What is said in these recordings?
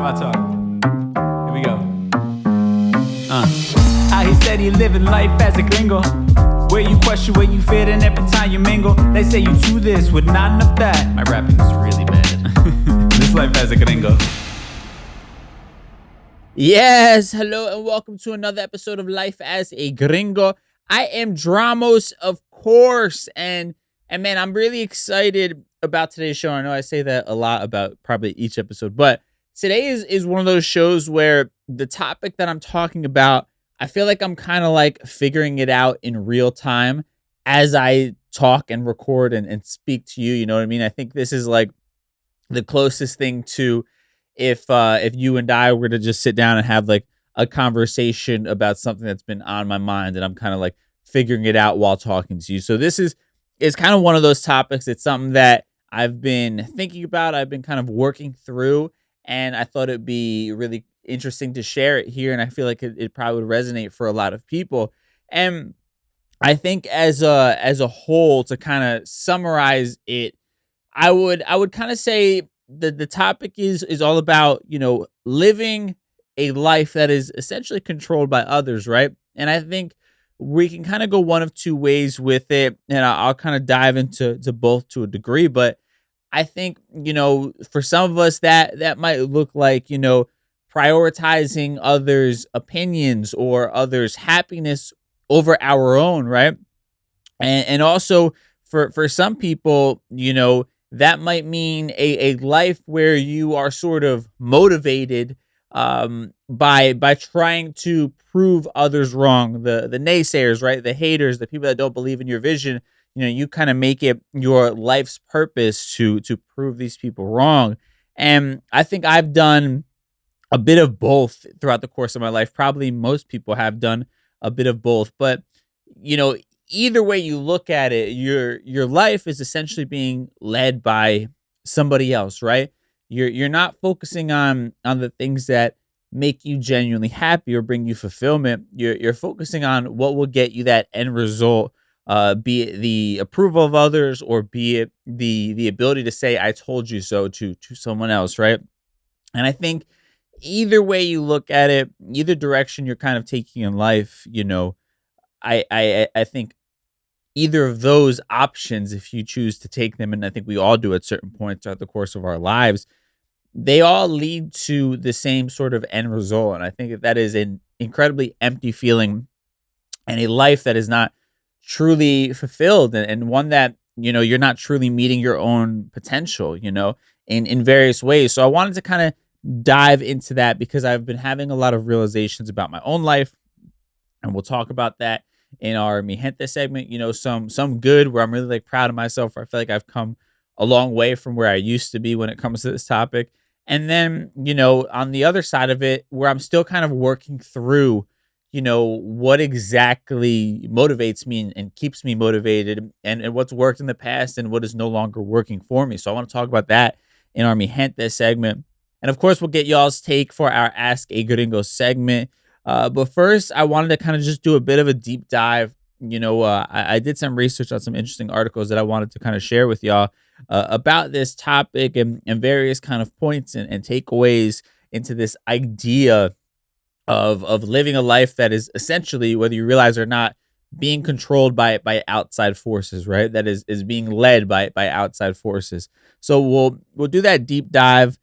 my talk. Here we go. How he said he living life as a gringo, where you question where you fit in every time you mingle. They say you do this with not enough that. My rapping is really bad. This life as a gringo. Yes, hello and welcome to another episode of Life as a Gringo. I am Dramos, of course, and man, I'm really excited about today's show. I know I say that a lot about probably each episode, but today is one of those shows where the topic that I'm talking about, I feel like I'm kind of like figuring it out in real time as I talk and record and speak to you. You know what I mean? I think this is like the closest thing to if you and I were to just sit down and have like a conversation about something that's been on my mind, and I'm kind of like figuring it out while talking to you. So this is kind of one of those topics. It's something that I've been thinking about. I've been kind of working through, and I thought it'd be really interesting to share it here. And I feel like it probably would resonate for a lot of people. And I think as a whole, to kind of summarize it, I would kind of say the topic is all about, living a life that is essentially controlled by others, right? And I think we can kind of go one of two ways with it, and I'll kind of dive into both to a degree. But I think, for some of us that might look like, prioritizing others' opinions or others' happiness over our own, right? And also for some people, that might mean a life where you are sort of motivated by trying to prove others wrong, the naysayers, right? The haters, the people that don't believe in your vision. You kind of make it your life's purpose to prove these people wrong. And I think I've done a bit of both throughout the course of my life. Probably most people have done a bit of both, but either way you look at it, your life is essentially being led by somebody else, right? You're not focusing on the things that make you genuinely happy or bring you fulfillment. You're focusing on what will get you that end result, be it the approval of others, or be it the ability to say "I told you so" to someone else, right? And I think either way you look at it, either direction you're kind of taking in life, I think either of those options, if you choose to take them, and I think we all do at certain points throughout the course of our lives, they all lead to the same sort of end result. And I think that is an incredibly empty feeling, and a life that is not truly fulfilled, and one that, you're not truly meeting your own potential, in various ways. So I wanted to kind of dive into that because I've been having a lot of realizations about my own life, and we'll talk about that in our Mi Gente segment. Some good, where I'm really like proud of myself, where I feel like I've come a long way from where I used to be when it comes to this topic. And then, on the other side of it, where I'm still kind of working through, what exactly motivates me and keeps me motivated, and what's worked in the past and what is no longer working for me. So I want to talk about that in our Mi Gente segment. And of course, we'll get y'all's take for our Ask a Gringo segment. But first, I wanted to kind of just do a bit of a deep dive. I did some research on some interesting articles that I wanted to kind of share with y'all about this topic, and various kind of points and takeaways into this idea of living a life that is essentially, whether you realize it or not, being controlled by outside forces, right? That is being led by outside forces. So we'll do that deep dive.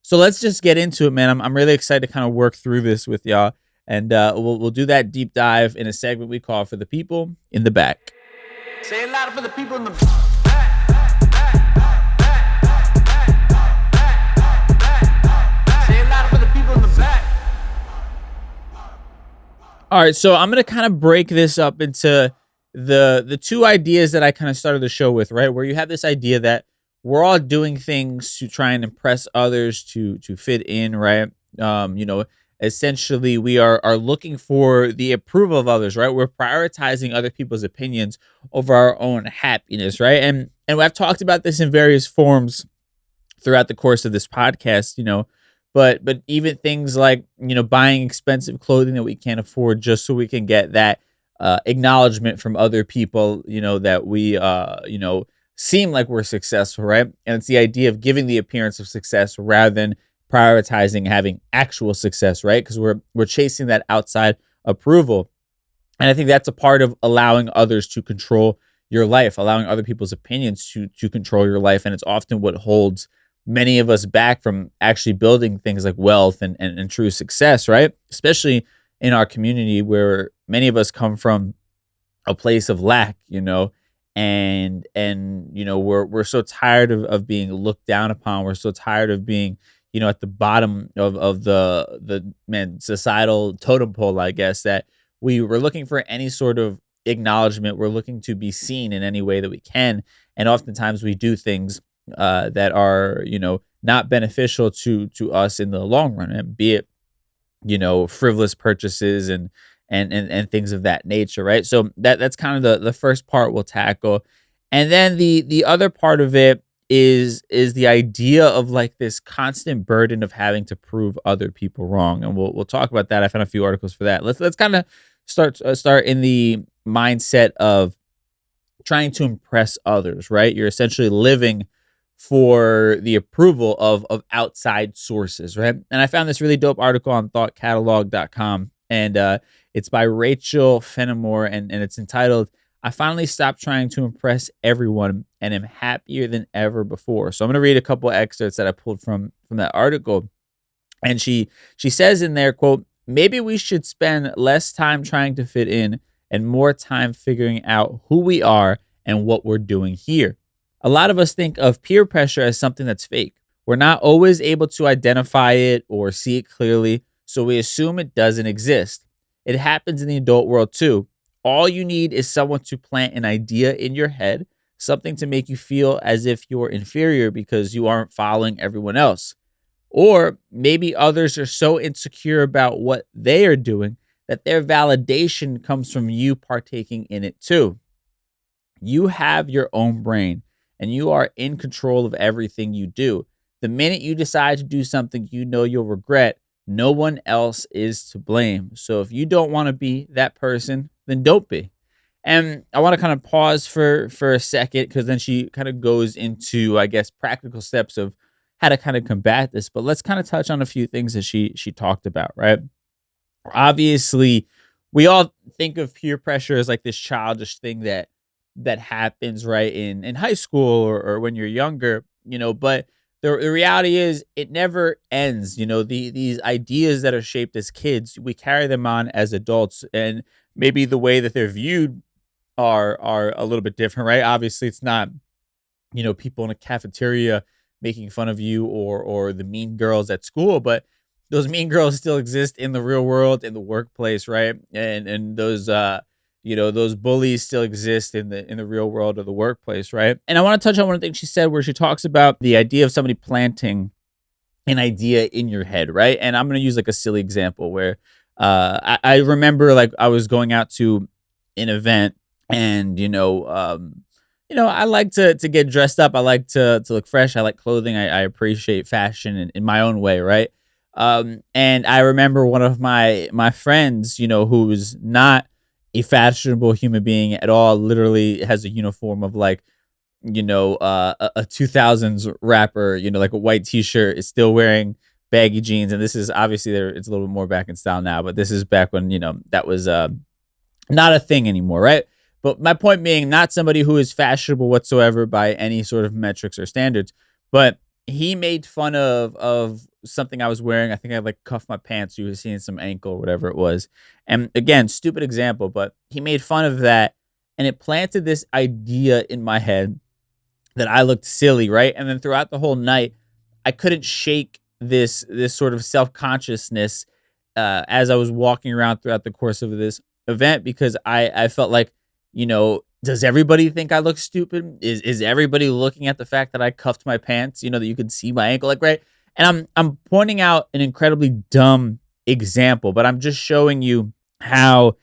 So let's just get into it, man. I'm really excited to kind of work through this with y'all. And we'll do that deep dive in a segment we call For the People in the Back. Say it louder for the people in the Say it louder for the people in the back. All right, so I'm going to kind of break this up into the two ideas that I kind of started the show with, right? Where you have this idea that we're all doing things to try and impress others, to fit in, right? Essentially, we are looking for the approval of others, right? We're prioritizing other people's opinions over our own happiness, right? And I've talked about this in various forms throughout the course of this podcast, but even things like, buying expensive clothing that we can't afford just so we can get that acknowledgement from other people, that we, seem like we're successful, right? And it's the idea of giving the appearance of success rather than prioritizing having actual success, right? Because we're chasing that outside approval. And I think that's a part of allowing others to control your life, allowing other people's opinions to control your life. And it's often what holds many of us back from actually building things like wealth and true success, right? Especially in our community where many of us come from a place of lack, and we're so tired of being looked down upon. We're so tired of being, at the bottom of the societal totem pole, I guess, that we were looking for any sort of acknowledgement. We're looking to be seen in any way that we can. And oftentimes we do things that are, not beneficial to us in the long run, and be it, frivolous purchases and things of that nature, right? So that's kind of the first part we'll tackle. And then the other part of it is the idea of like this constant burden of having to prove other people wrong. And we'll talk about that. I found a few articles for that. Let's kind of start in the mindset of trying to impress others, right? You're essentially living for the approval of outside sources, right? And I found this really dope article on thoughtcatalog.com, and it's by Rachel Fenimore, and it's entitled, "I finally stopped trying to impress everyone and am happier than ever before." So I'm going to read a couple of excerpts that I pulled from that article. And she says in there, quote, "Maybe we should spend less time trying to fit in and more time figuring out who we are and what we're doing here. A lot of us think of peer pressure as something that's fake. We're not always able to identify it or see it clearly, so we assume it doesn't exist. It happens in the adult world too. All you need is someone to plant an idea in your head, something to make you feel as if you're inferior because you aren't following everyone else. Or maybe others are so insecure about what they are doing that their validation comes from you partaking in it too. You have your own brain, and you are in control of everything you do. The minute you decide to do something you know you'll regret, no one else is to blame. So if you don't want to be that person, then don't be." And I want to kind of pause for a second, because then she kind of goes into, I guess, practical steps of how to kind of combat this. But let's kind of touch on a few things that she talked about, right? Obviously, we all think of peer pressure as like this childish thing that happens right in high school or when you're younger, but the reality is it never ends. These ideas that are shaped as kids, we carry them on as adults, and maybe the way that they're viewed are a little bit different, right? Obviously, it's not, people in a cafeteria making fun of you or the mean girls at school, but those mean girls still exist in the real world, in the workplace, right? And those those bullies still exist in the real world of the workplace, right? And I want to touch on one thing she said, where she talks about the idea of somebody planting an idea in your head, right? And I'm going to use like a silly example where I remember like I was going out to an event, and I like to get dressed up. I like to look fresh. I like clothing. I appreciate fashion in my own way, right? And I remember one of my friends, who's not a fashionable human being at all, literally has a uniform of like, a 2000s rapper, like a white t-shirt, is still wearing baggy jeans. And this is obviously it's a little bit more back in style now, but this is back when, that was not a thing anymore, right? But my point being, not somebody who is fashionable whatsoever by any sort of metrics or standards, but he made fun of something I was wearing. I think I like cuffed my pants. You were seeing some ankle or whatever it was. And again, stupid example, but he made fun of that, and it planted this idea in my head that I looked silly, right? And then throughout the whole night, I couldn't shake this sort of self-consciousness as I was walking around throughout the course of this event, because I felt like, does everybody think I look stupid? Is everybody looking at the fact that I cuffed my pants, that you could see my ankle, like, right? And I'm pointing out an incredibly dumb example, but I'm just showing you how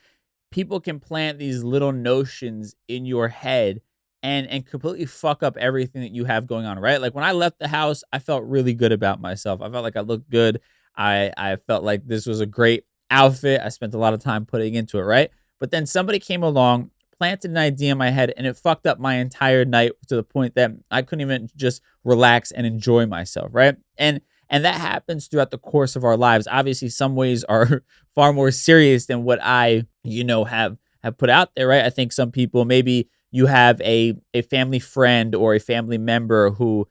people can plant these little notions in your head and completely fuck up everything that you have going on, right? Like when I left the house, I felt really good about myself. I felt like I looked good. I felt like this was a great outfit. I spent a lot of time putting into it, right? But then somebody came along, planted an idea in my head, and it fucked up my entire night to the point that I couldn't even just relax and enjoy myself, right? And And that happens throughout the course of our lives. Obviously, some ways are far more serious than what I, have put out there, right? I think some people, maybe you have a family friend or a family member who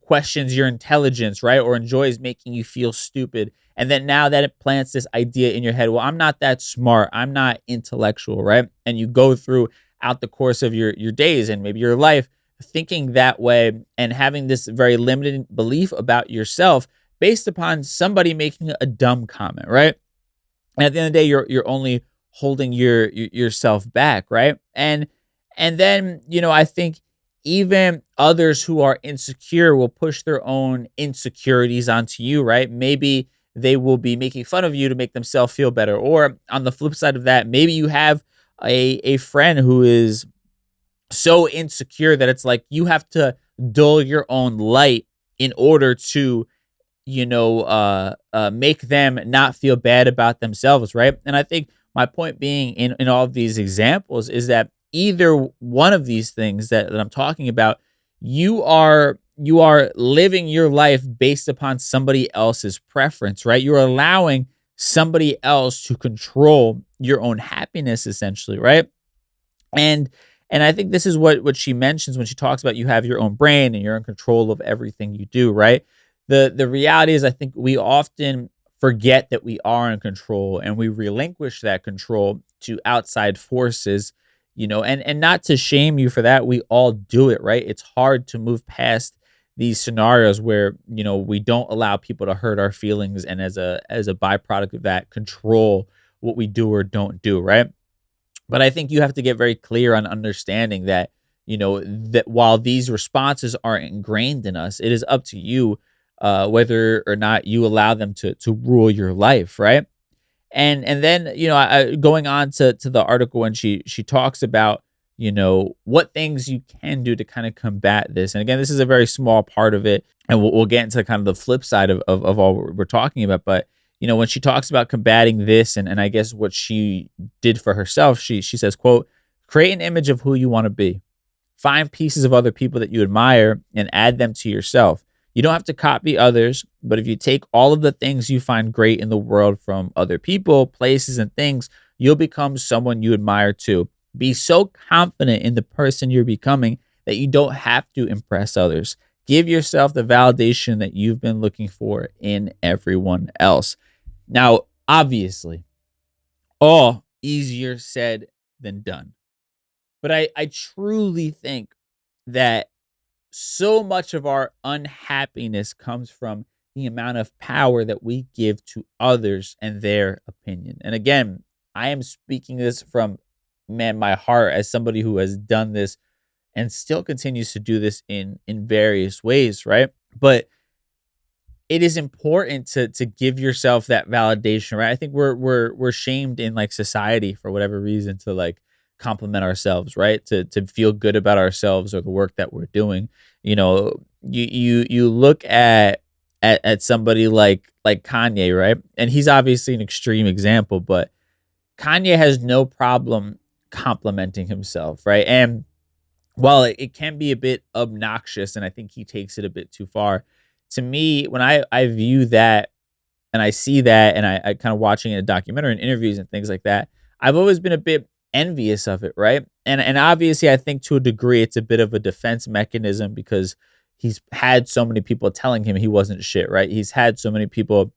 questions your intelligence, right? Or enjoys making you feel stupid. And then now that it plants this idea in your head, well, I'm not that smart. I'm not intellectual, right? And you go through out the course of your days and maybe your life thinking that way and having this very limited belief about yourself based upon somebody making a dumb comment, right? And at the end of the day, you're only holding yourself back, right? And then, I think even others who are insecure will push their own insecurities onto you, right? Maybe they will be making fun of you to make themselves feel better. Or on the flip side of that, maybe you have a friend who is so insecure that it's like you have to dull your own light in order to make them not feel bad about themselves, right? And I think my point being in all of these examples is that either one of these things that I'm talking about, you are living your life based upon somebody else's preference, right? You're allowing somebody else to control your own happiness, essentially, right? And I think this is what she mentions when she talks about you have your own brain and you're in control of everything you do, right? The reality is I think we often forget that we are in control and we relinquish that control to outside forces, and not to shame you for that. We all do it, right? It's hard to move past these scenarios where, we don't allow people to hurt our feelings and as a byproduct of that control what we do or don't do, right? But I think you have to get very clear on understanding that, that while these responses are ingrained in us, it is up to you whether or not you allow them to rule your life, right? And then going on to the article when she talks about what things you can do to kind of combat this. And again, this is a very small part of it, and we'll get into kind of the flip side of all we're talking about. But when she talks about combating this, and I guess what she did for herself, she says, quote, create an image of who you want to be. Find pieces of other people that you admire and add them to yourself. You don't have to copy others, but if you take all of the things you find great in the world from other people, places, and things, you'll become someone you admire too. Be so confident in the person you're becoming that you don't have to impress others. Give yourself the validation that you've been looking for in everyone else. Now, obviously, all easier said than done. But I truly think that so much of our unhappiness comes from the amount of power that we give to others and their opinion. And again, I am speaking this from, my heart as somebody who has done this and still continues to do this in various ways, right? But it is important to give yourself that validation, right? I think we're shamed in like society for whatever reason to like compliment ourselves, right? To feel good about ourselves or the work that we're doing. You look at somebody like Kanye, right? And he's obviously an extreme example, but Kanye has no problem complimenting himself, right? And while it can be a bit obnoxious, and I think he takes it a bit too far, to me, when I view that and I see that, and I kind of watching a documentary and interviews and things like that, I've always been a bit envious of it, right? And obviously, I think to a degree, it's a bit of a defense mechanism because he's had so many people telling him he wasn't shit, right? He's had so many people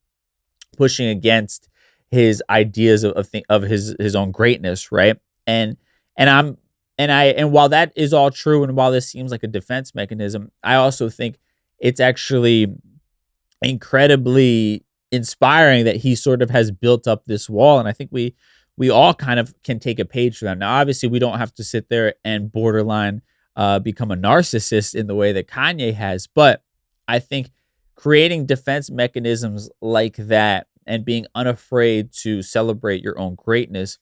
pushing against his ideas of his own greatness, right? And while that is all true, and while this seems like a defense mechanism, I also think it's actually incredibly inspiring that he sort of has built up this wall. And I think we all kind of can take a page from that. Now, obviously, we don't have to sit there and borderline become a narcissist in the way that Kanye has, but I think creating defense mechanisms like that and being unafraid to celebrate your own greatness,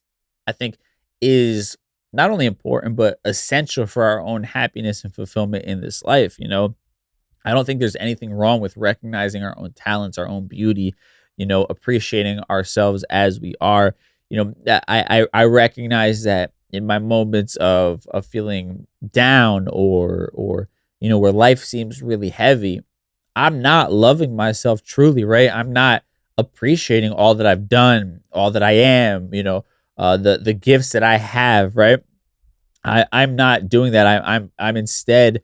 I think is not only important, but essential for our own happiness and fulfillment in this life. I don't think there's anything wrong with recognizing our own talents, our own beauty, appreciating ourselves as we are. I recognize that in my moments of feeling down or where life seems really heavy, I'm not loving myself truly, right? I'm not appreciating all that I've done, all that I am, the gifts that I have, right? I'm not doing that. I'm instead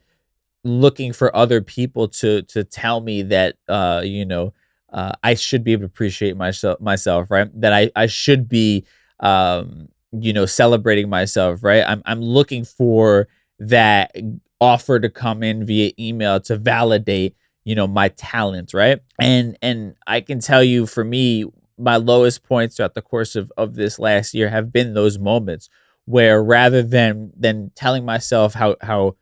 looking for other people to tell me that I should be able to appreciate myself, right? That I should be celebrating myself, right? I'm looking for that offer to come in via email to validate my talents, right? And I can tell you, for me, my lowest points throughout the course of this last year have been those moments where, rather than telling myself how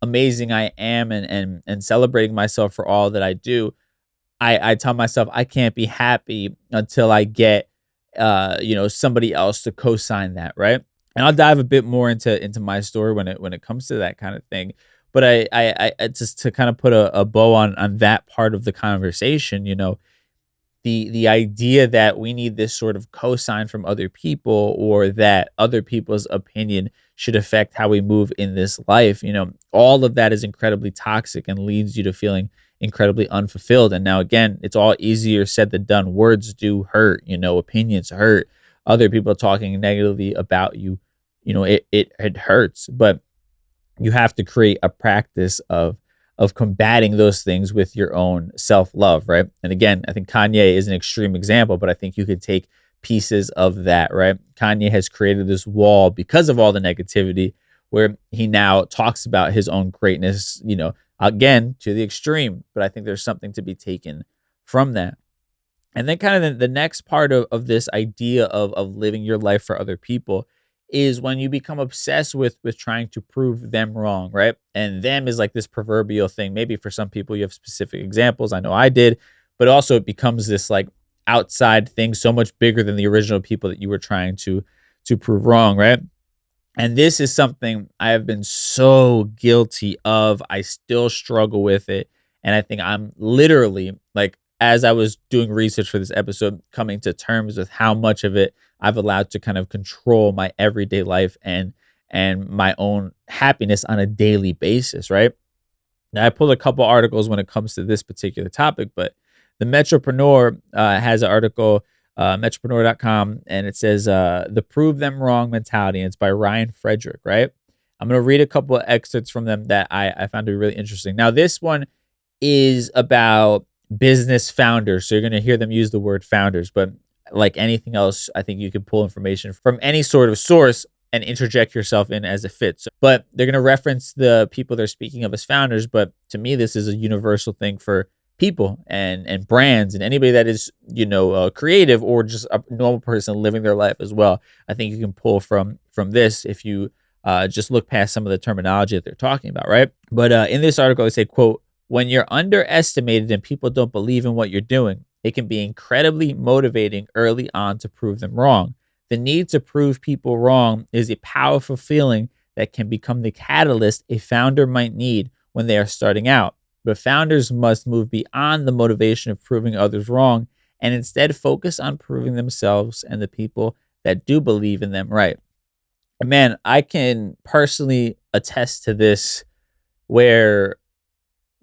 amazing I am, and celebrating myself for all that I do, I tell myself I can't be happy until I get somebody else to co-sign that, right? And I'll dive a bit more into my story when it comes to that kind of thing. But I just to kind of put a bow on that part of the conversation, the idea that we need this sort of cosign from other people, or that other people's opinion should affect how we move in this life, all of that is incredibly toxic and leads you to feeling incredibly unfulfilled. And now, again, it's all easier said than done. Words do hurt, opinions hurt. Other people talking negatively about you, it hurts. But you have to create a practice of combating those things with your own self-love, right? And again, I think Kanye is an extreme example, but I think you could take pieces of that, right? Kanye has created this wall because of all the negativity, where he now talks about his own greatness, again, to the extreme. But I think there's something to be taken from that. And then kind of the next part of this idea of living your life for other people is when you become obsessed with trying to prove them wrong, right? And them is like this proverbial thing. Maybe for some people you have specific examples. I know I did, but also it becomes this like outside thing, so much bigger than the original people that you were trying to prove wrong, right? And this is something I have been so guilty of. I still struggle with it. And I think I'm literally, like, as I was doing research for this episode, coming to terms with how much of it I've allowed to kind of control my everyday life and my own happiness on a daily basis, right? Now, I pulled a couple articles when it comes to this particular topic, but the Metropreneur has an article, metropreneur.com, and it says, The Prove Them Wrong Mentality, and it's by Ryan Frederick, right? I'm going to read a couple of excerpts from them that I found to be really interesting. Now, this one is about business founders, so you're going to hear them use the word founders, but like anything else, I think you can pull information from any sort of source and interject yourself in as it fits. But they're going to reference the people they're speaking of as founders. But to me, this is a universal thing for people and brands and anybody that is, creative or just a normal person living their life as well. I think you can pull from this if you just look past some of the terminology that they're talking about, right? But in this article, they say, quote, "When you're underestimated and people don't believe in what you're doing, it can be incredibly motivating early on to prove them wrong. The need to prove people wrong is a powerful feeling that can become the catalyst a founder might need when they are starting out. But founders must move beyond the motivation of proving others wrong and instead focus on proving themselves and the people that do believe in them right." And man, I can personally attest to this, where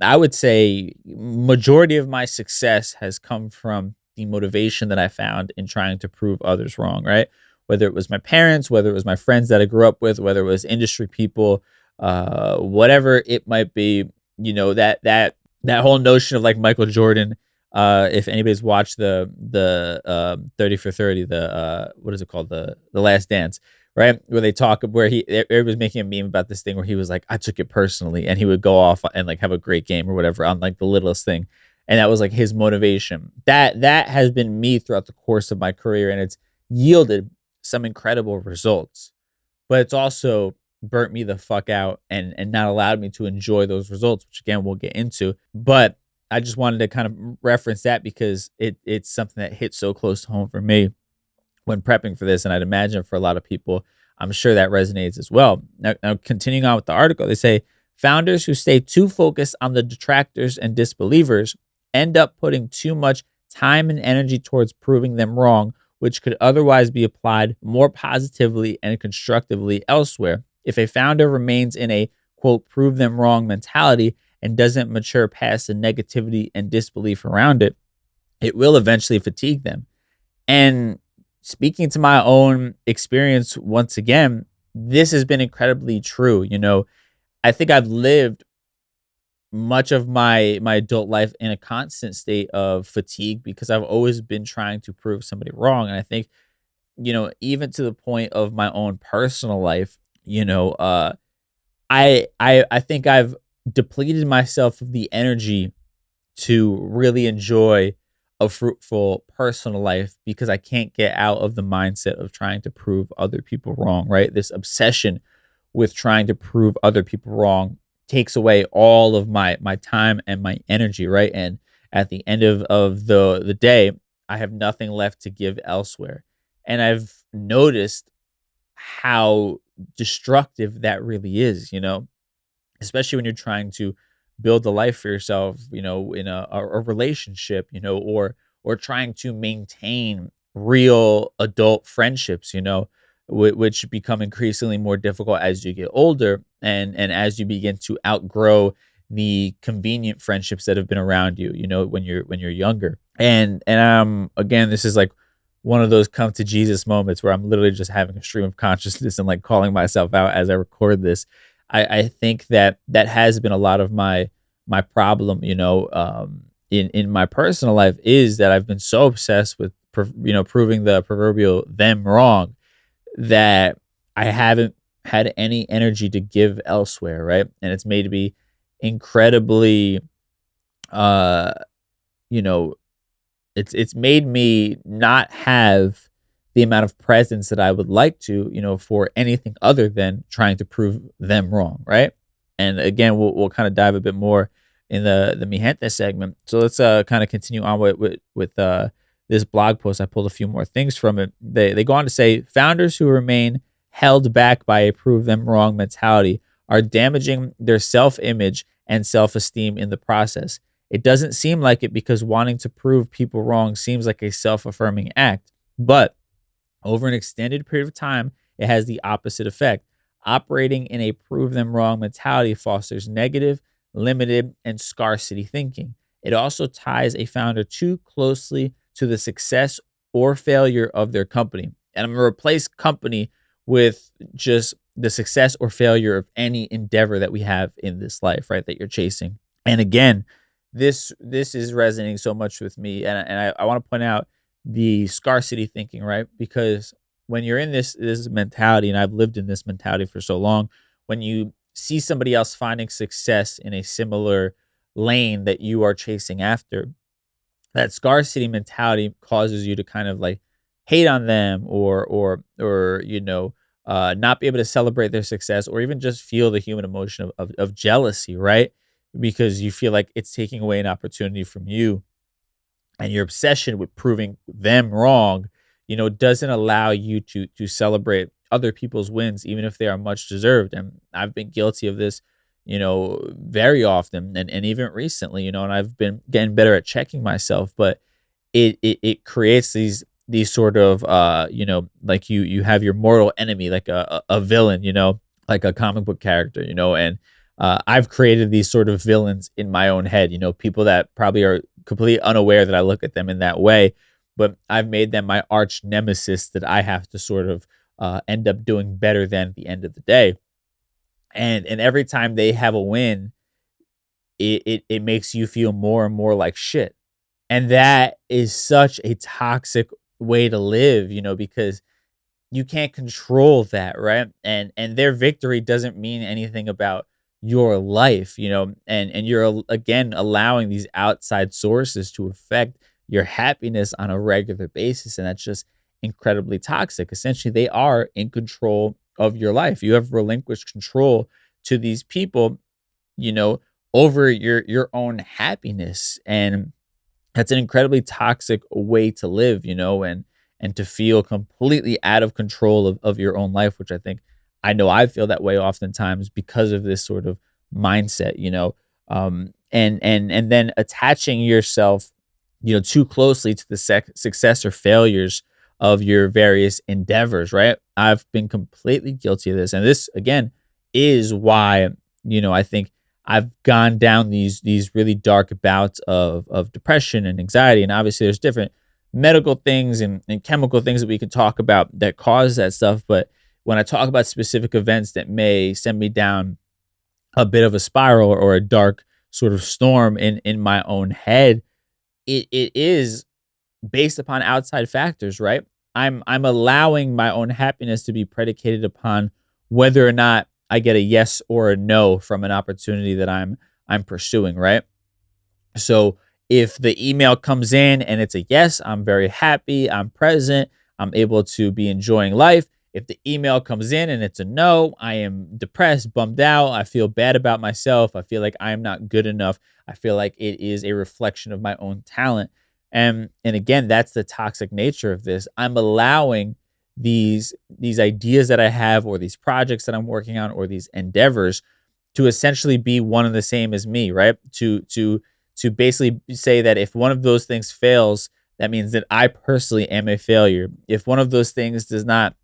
I would say majority of my success has come from the motivation that I found in trying to prove others wrong, right? Whether it was my parents, whether it was my friends that I grew up with, whether it was industry people, whatever it might be, that whole notion of like Michael Jordan. If anybody's watched the 30 for 30, the what is it called, the Last Dance, right? Where they talk, where everybody's making a meme about this thing where he was like, I took it personally, and he would go off and like have a great game or whatever on like the littlest thing. And that was like his motivation. That has been me throughout the course of my career, and it's yielded some incredible results. But it's also burnt me the fuck out and not allowed me to enjoy those results, which again we'll get into. But I just wanted to kind of reference that because it's something that hit so close to home for me when prepping for this, and I'd imagine for a lot of people, I'm sure that resonates as well. Now, continuing on with the article, they say, founders who stay too focused on the detractors and disbelievers end up putting too much time and energy towards proving them wrong, which could otherwise be applied more positively and constructively elsewhere. If a founder remains in a, quote, prove them wrong mentality and doesn't mature past the negativity and disbelief around it, it will eventually fatigue them. And speaking to my own experience once again, this has been incredibly true. I think I've lived much of my adult life in a constant state of fatigue because I've always been trying to prove somebody wrong. And I think, even to the point of my own personal life, I think I've depleted myself of the energy to really enjoy a fruitful personal life because I can't get out of the mindset of trying to prove other people wrong, right? This obsession with trying to prove other people wrong takes away all of my time and my energy, right? And at the end of the day, I have nothing left to give elsewhere. And I've noticed how destructive that really is, especially when you're trying to build a life for yourself, in a relationship, or trying to maintain real adult friendships, which become increasingly more difficult as you get older and as you begin to outgrow the convenient friendships that have been around you, when you're younger. And again, this is like one of those come to Jesus moments where I'm literally just having a stream of consciousness and like calling myself out as I record this. I think that has been a lot of my problem, in my personal life, is that I've been so obsessed with, proving the proverbial them wrong that I haven't had any energy to give elsewhere, right? And it's made me incredibly, it's made me not have the amount of presence that I would like to, for anything other than trying to prove them wrong, right? And again, we'll kind of dive a bit more in the Mi Gente segment. So let's kind of continue on with this blog post. I pulled a few more things from it. They go on to say, founders who remain held back by a prove them wrong mentality are damaging their self-image and self-esteem in the process. It doesn't seem like it because wanting to prove people wrong seems like a self-affirming act, but over an extended period of time, it has the opposite effect. Operating in a prove them wrong mentality fosters negative, limited, and scarcity thinking. It also ties a founder too closely to the success or failure of their company. And I'm going to replace company with just the success or failure of any endeavor that we have in this life, right, that you're chasing. And again, this is resonating so much with me. And I want to point out the scarcity thinking, right? Because when you're in this mentality, and I've lived in this mentality for so long, when you see somebody else finding success in a similar lane that you are chasing after, that scarcity mentality causes you to kind of like hate on them or not be able to celebrate their success, or even just feel the human emotion of jealousy, right? Because you feel like it's taking away an opportunity from you. And your obsession with proving them wrong, doesn't allow you to celebrate other people's wins, even if they are much deserved. And I've been guilty of this, very often, and even recently, and I've been getting better at checking myself. But it creates these sort of, like you have your mortal enemy, like a villain, like a comic book character, and I've created these sort of villains in my own head, people that probably are completely unaware that I look at them in that way, but I've made them my arch nemesis that I have to sort of end up doing better than at the end of the day. And every time they have a win, it makes you feel more and more like shit. And that is such a toxic way to live, because you can't control that, right? And their victory doesn't mean anything about your life, and you're again allowing these outside sources to affect your happiness on a regular basis. And that's just incredibly toxic. Essentially, they are in control of your life. You have relinquished control to these people, over your own happiness. And that's an incredibly toxic way to live, and to feel completely out of control of your own life, which I know I feel that way oftentimes because of this sort of mindset, and then attaching yourself, too closely to the success or failures of your various endeavors, right? I've been completely guilty of this. And this, again, is why, I think I've gone down these really dark bouts of depression and anxiety. And obviously there's different medical things and chemical things that we can talk about that cause that stuff. But when I talk about specific events that may send me down a bit of a spiral or a dark sort of storm in my own head, it is based upon outside factors, right? I'm allowing my own happiness to be predicated upon whether or not I get a yes or a no from an opportunity that I'm pursuing, right? So if the email comes in and it's a yes, I'm very happy, I'm present, I'm able to be enjoying life. If the email comes in and it's a no, I am depressed, bummed out, I feel bad about myself, I feel like I am not good enough. I feel like it is a reflection of my own talent. And again, that's the toxic nature of this. I'm allowing these ideas that I have, or these projects that I'm working on, or these endeavors to essentially be one and the same as me, right? To basically say that if one of those things fails, that means that I personally am a failure. If one of those things does not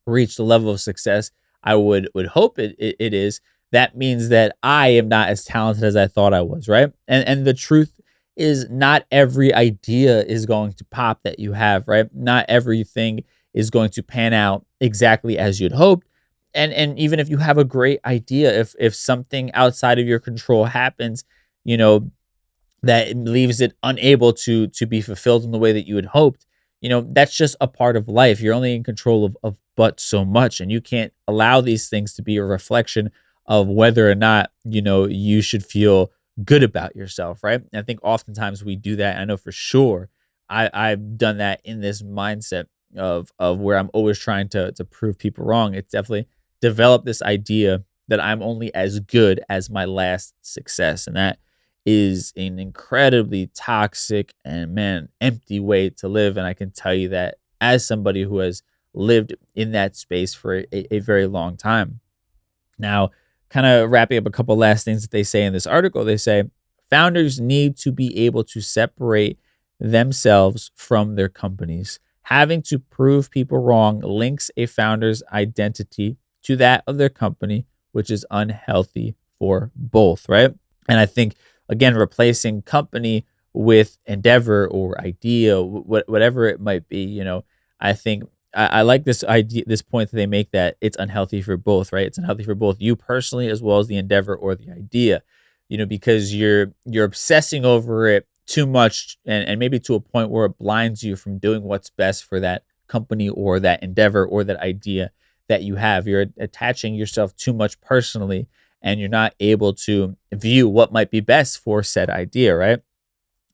reach the level of success I would hope it is, that means that I am not as talented as I thought I was, right? And the truth is, not every idea is going to pop that you have, right? Not everything is going to pan out exactly as you'd hoped. And even if you have a great idea, if something outside of your control happens, you know, that leaves it unable to be fulfilled in the way that you had hoped, that's just a part of life. You're only in control of but so much, and you can't allow these things to be a reflection of whether or not you should feel good about yourself, right? And I think oftentimes we do that. I know for sure I've done that in this mindset of where I'm always trying to prove people wrong. It's definitely developed this idea that I'm only as good as my last success, and that is an incredibly toxic and, man, empty way to live. And I can tell you that as somebody who has lived in that space for a very long time. Now, kind of wrapping up a couple last things that they say in this article, they say founders need to be able to separate themselves from their companies. Having to prove people wrong links a founder's identity to that of their company, which is unhealthy for both, right? And I think, again, replacing company with endeavor or idea, whatever it might be, I think I like this idea, this point that they make, that it's unhealthy for both, right? It's unhealthy for both you personally as well as the endeavor or the idea, because you're obsessing over it too much, and maybe to a point where it blinds you from doing what's best for that company or that endeavor or that idea that you have. You're attaching yourself too much personally, and you're not able to view what might be best for said idea, right?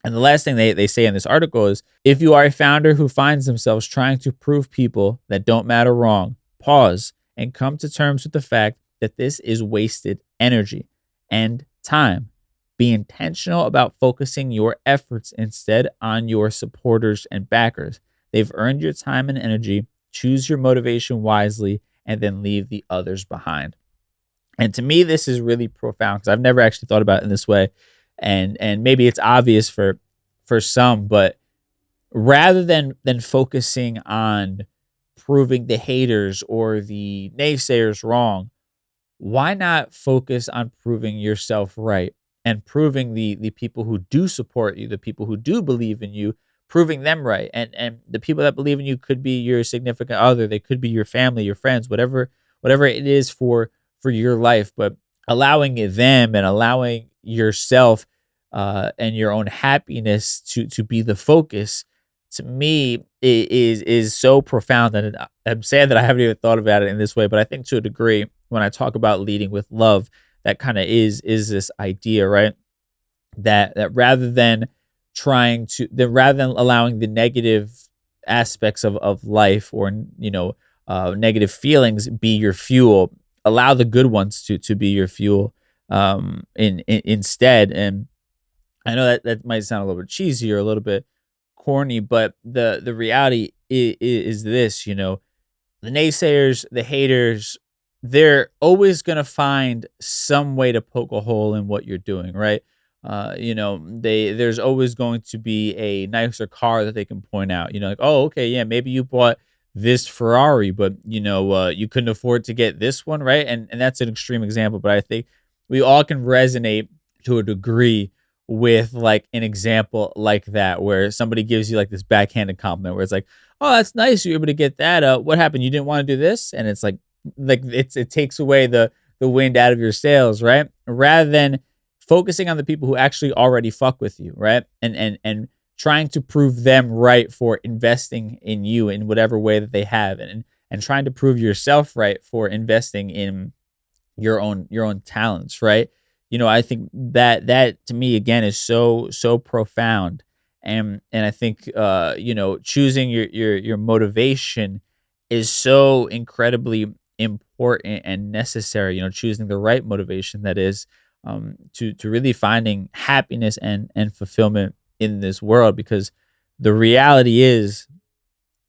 And the last thing they say in this article is, if you are a founder who finds themselves trying to prove people that don't matter wrong, pause and come to terms with the fact that this is wasted energy and time. Be intentional about focusing your efforts instead on your supporters and backers. They've earned your time and energy. Choose your motivation wisely and then leave the others behind. And to me, this is really profound because I've never actually thought about it in this way. And maybe it's obvious for some, but rather than focusing on proving the haters or the naysayers wrong, why not focus on proving yourself right and proving the people who do support you, the people who do believe in you, proving them right. And the people that believe in you could be your significant other, they could be your family, your friends, whatever it is for your life, but allowing them and allowing yourself and your own happiness to be the focus, to me, is so profound. And I'm sad that I haven't even thought about it in this way, but I think to a degree, when I talk about leading with love, that kind of is this idea, right? That rather than allowing the negative aspects of life or negative feelings be your fuel, allow the good ones to be your fuel instead. And I know that might sound a little bit cheesy or a little bit corny, but the reality is this, the naysayers, the haters, they're always going to find some way to poke a hole in what you're doing, right? There's always going to be a nicer car that they can point out, like, oh, okay, yeah, maybe you bought this Ferrari, but you couldn't afford to get this one, right? And that's an extreme example, but I think we all can resonate to a degree with like an example like that, where somebody gives you like this backhanded compliment where it's like, oh, that's nice, you're able to get that. What happened? You didn't want to do this? And it's like it takes away the wind out of your sails, right? Rather than focusing on the people who actually already fuck with you, right? And trying to prove them right for investing in you in whatever way that they have, and trying to prove yourself right for investing in your own talents, right? I think that to me again is so profound. And I think choosing your motivation is so incredibly important and necessary. Choosing the right motivation, that is, to really finding happiness and fulfillment in this world, because the reality is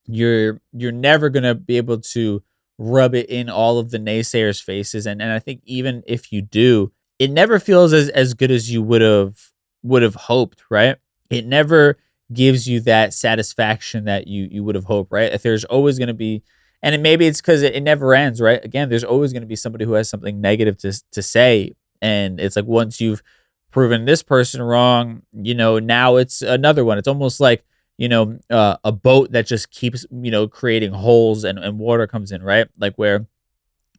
you're never gonna be able to rub it in all of the naysayers' faces. And I think even if you do, it never feels as good as you would have hoped, right? It never gives you that satisfaction that you would have hoped, right? If there's always gonna be, maybe it's because it never ends, right? Again, there's always gonna be somebody who has something negative to say. And it's like, once you've proven this person wrong, now it's another one. It's almost like, a boat that just keeps, creating holes, and water comes in, right? Like where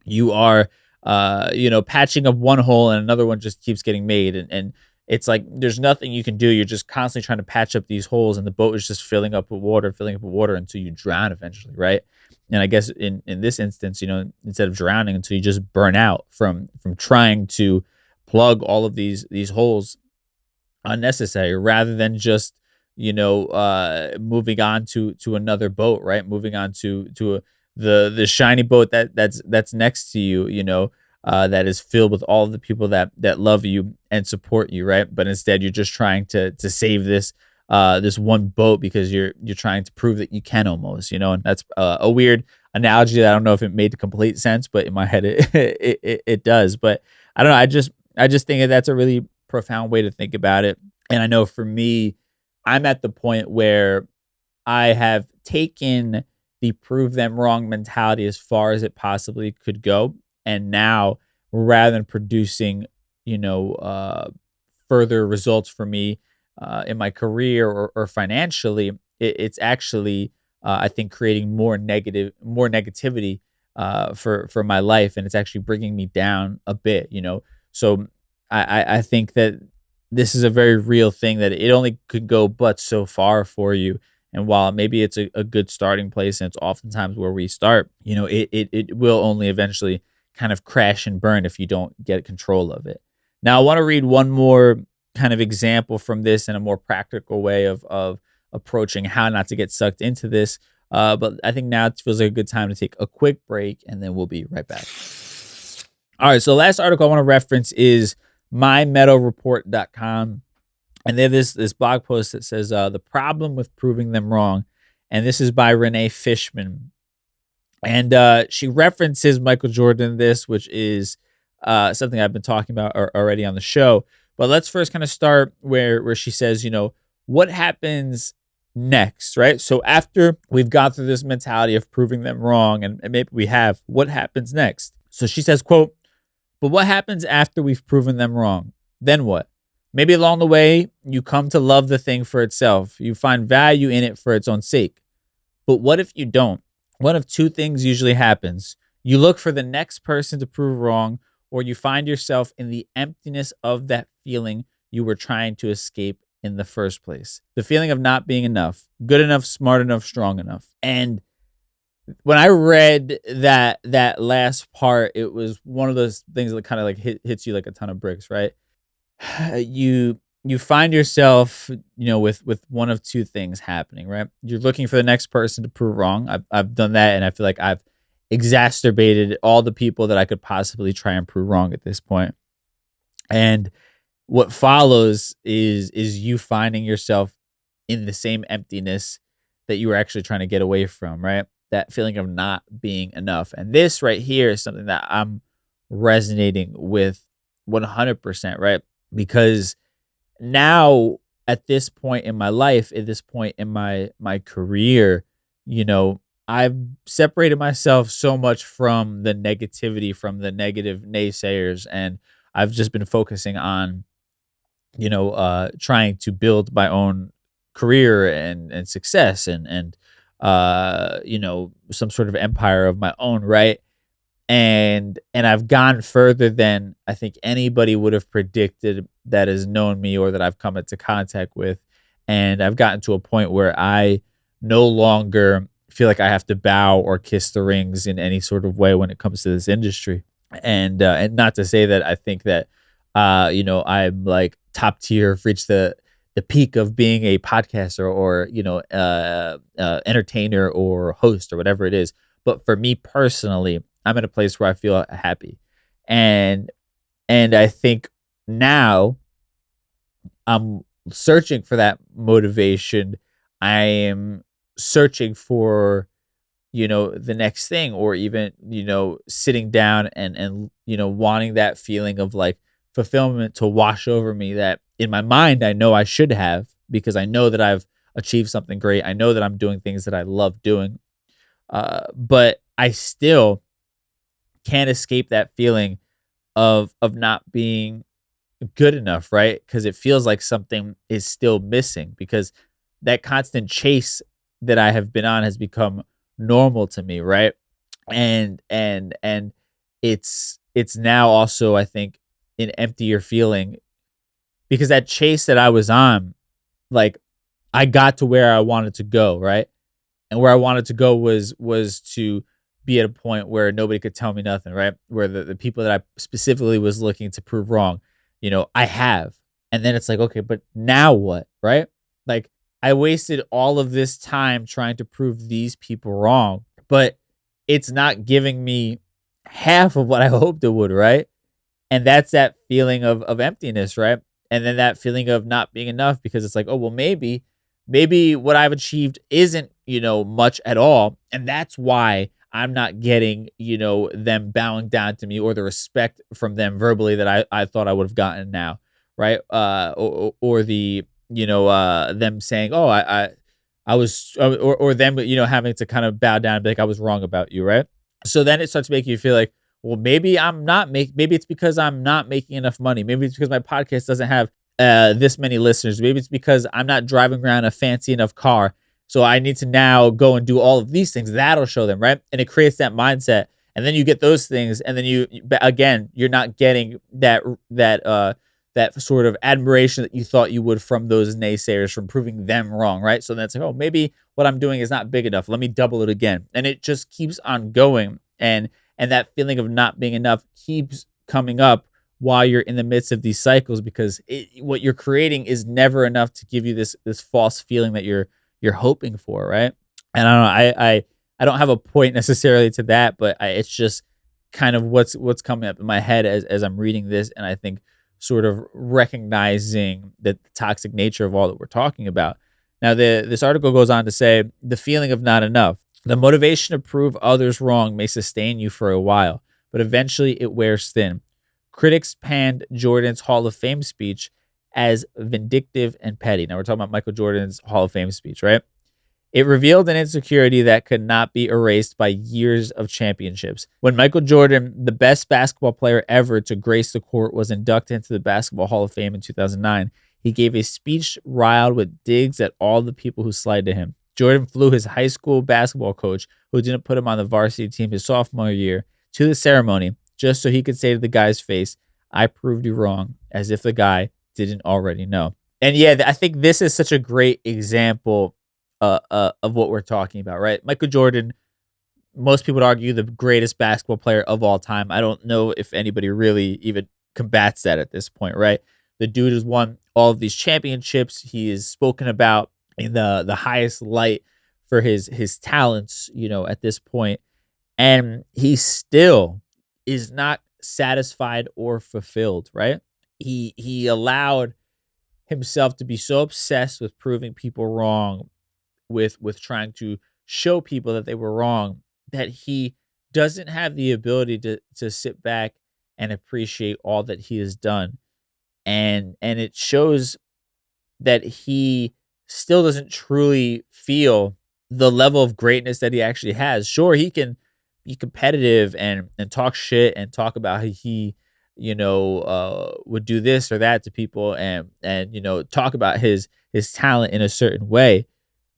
you are, patching up one hole and another one just keeps getting made. And it's like, there's nothing you can do. You're just constantly trying to patch up these holes, and the boat is just filling up with water until you drown eventually, right? And I guess in this instance, instead of drowning, until you just burn out from trying to plug all of these holes unnecessary, rather than just moving on to another boat, right? Moving on to the shiny boat that's next to you, that is filled with all of the people that love you and support you, right? But instead, you're just trying to save this one boat because you're trying to prove that you can, almost, and that's a weird analogy that I don't know if it made complete sense, but in my head it does. But I don't know. I just think that that's a really profound way to think about it. And I know for me, I'm at the point where I have taken the prove them wrong mentality as far as it possibly could go. And now, rather than producing, further results for me in my career or financially, it's actually, I think, creating more negativity for my life. And it's actually bringing me down a bit, So I think that this is a very real thing, that it only could go but so far for you. And while maybe it's a good starting place, and it's oftentimes where we start, it will only eventually kind of crash and burn if you don't get control of it. Now, I want to read one more kind of example from this in a more practical way of approaching how not to get sucked into this. But I think now it feels like a good time to take a quick break, and then we'll be right back. All right, so the last article I want to reference is mymetalreport.com. And they have this blog post that says, the problem with proving them wrong. And this is by Renee Fishman. And she references Michael Jordan in this, which is something I've been talking about already on the show. But let's first kind of start where she says, what happens next, right? So after we've gone through this mentality of proving them wrong, and maybe we have, what happens next? So she says, quote, but what happens after we've proven them wrong? Then what? Maybe along the way, you come to love the thing for itself. You find value in it for its own sake. But what if you don't? One of two things usually happens. You look for the next person to prove wrong, or you find yourself in the emptiness of that feeling you were trying to escape in the first place. The feeling of not being enough, good enough, smart enough, strong enough. And when I read that last part, it was one of those things that kind of like hits you like a ton of bricks, right? You find yourself, with one of two things happening, right? You're looking for the next person to prove wrong. I've done that, and I feel like I've exacerbated all the people that I could possibly try and prove wrong at this point. And what follows is you finding yourself in the same emptiness that you were actually trying to get away from, right? That feeling of not being enough. And this right here is something that I'm resonating with 100%, right? Because now at this point in my life, at this point in my career, I've separated myself so much from the negativity, from the negative naysayers, and I've just been focusing on, trying to build my own career and success and some sort of empire of my own, right? And I've gone further than I think anybody would have predicted that has known me or that I've come into contact with. And I've gotten to a point where I no longer feel like I have to bow or kiss the rings in any sort of way when it comes to this industry. And not to say that I think that I'm like top tier, I've reached the peak of being a podcaster or entertainer or host or whatever it is. But for me personally, I'm in a place where I feel happy, and I think now I'm searching for that motivation. I am searching for the next thing, or even sitting down and wanting that feeling of like fulfillment to wash over me, that in my mind I know I should have, because I know that I've achieved something great. I know that I'm doing things that I love doing, but I still can't escape that feeling of not being good enough, right? Because it feels like something is still missing, because that constant chase that I have been on has become normal to me, right? And it's now also, I think, an emptier feeling, because that chase that I was on, like, I got to where I wanted to go, right? And where I wanted to go was to be at a point where nobody could tell me nothing, right? Where the people that I specifically was looking to prove wrong, I have. And then it's like, okay, but now what, right? Like, I wasted all of this time trying to prove these people wrong, but it's not giving me half of what I hoped it would, right? And that's that feeling of emptiness, right? And then that feeling of not being enough, because it's like, oh, well, maybe what I've achieved isn't, much at all. And that's why I'm not getting, them bowing down to me, or the respect from them verbally that I thought I would have gotten now. Right. Or the, them saying, oh, I was, or them, having to kind of bow down and be like, I was wrong about you. Right. So then it starts making you feel like, well, maybe maybe it's because I'm not making enough money. Maybe it's because my podcast doesn't have this many listeners. Maybe it's because I'm not driving around a fancy enough car. So I need to now go and do all of these things. That'll show them, right? And it creates that mindset. And then you get those things, and then you're not getting that sort of admiration that you thought you would from those naysayers, from proving them wrong, right? So that's like, oh, maybe what I'm doing is not big enough. Let me double it again. And it just keeps on going. And that feeling of not being enough keeps coming up while you're in the midst of these cycles, because what you're creating is never enough to give you this false feeling that you're hoping for, right? And I don't know, I don't have a point necessarily to that, but it's just kind of what's coming up in my head as I'm reading this, and I think sort of recognizing the toxic nature of all that we're talking about. Now, this article goes on to say, the feeling of not enough. The motivation to prove others wrong may sustain you for a while, but eventually it wears thin. Critics panned Jordan's Hall of Fame speech as vindictive and petty. Now, we're talking about Michael Jordan's Hall of Fame speech, right? It revealed an insecurity that could not be erased by years of championships. When Michael Jordan, the best basketball player ever to grace the court, was inducted into the Basketball Hall of Fame in 2009, he gave a speech riled with digs at all the people who slighted to him. Jordan flew his high school basketball coach, who didn't put him on the varsity team his sophomore year, to the ceremony just so he could say to the guy's face, "I proved you wrong," as if the guy didn't already know. And yeah, I think this is such a great example of what we're talking about, right? Michael Jordan, most people would argue the greatest basketball player of all time. I don't know if anybody really even combats that at this point, right? The dude has won all of these championships. He is spoken about in the highest light for his talents, at this point. And he still is not satisfied or fulfilled, right? He allowed himself to be so obsessed with proving people wrong, with trying to show people that they were wrong, that he doesn't have the ability to sit back and appreciate all that he has done. And it shows that he still doesn't truly feel the level of greatness that he actually has. Sure, he can be competitive and talk shit and talk about how he would do this or that to people and talk about his talent in a certain way.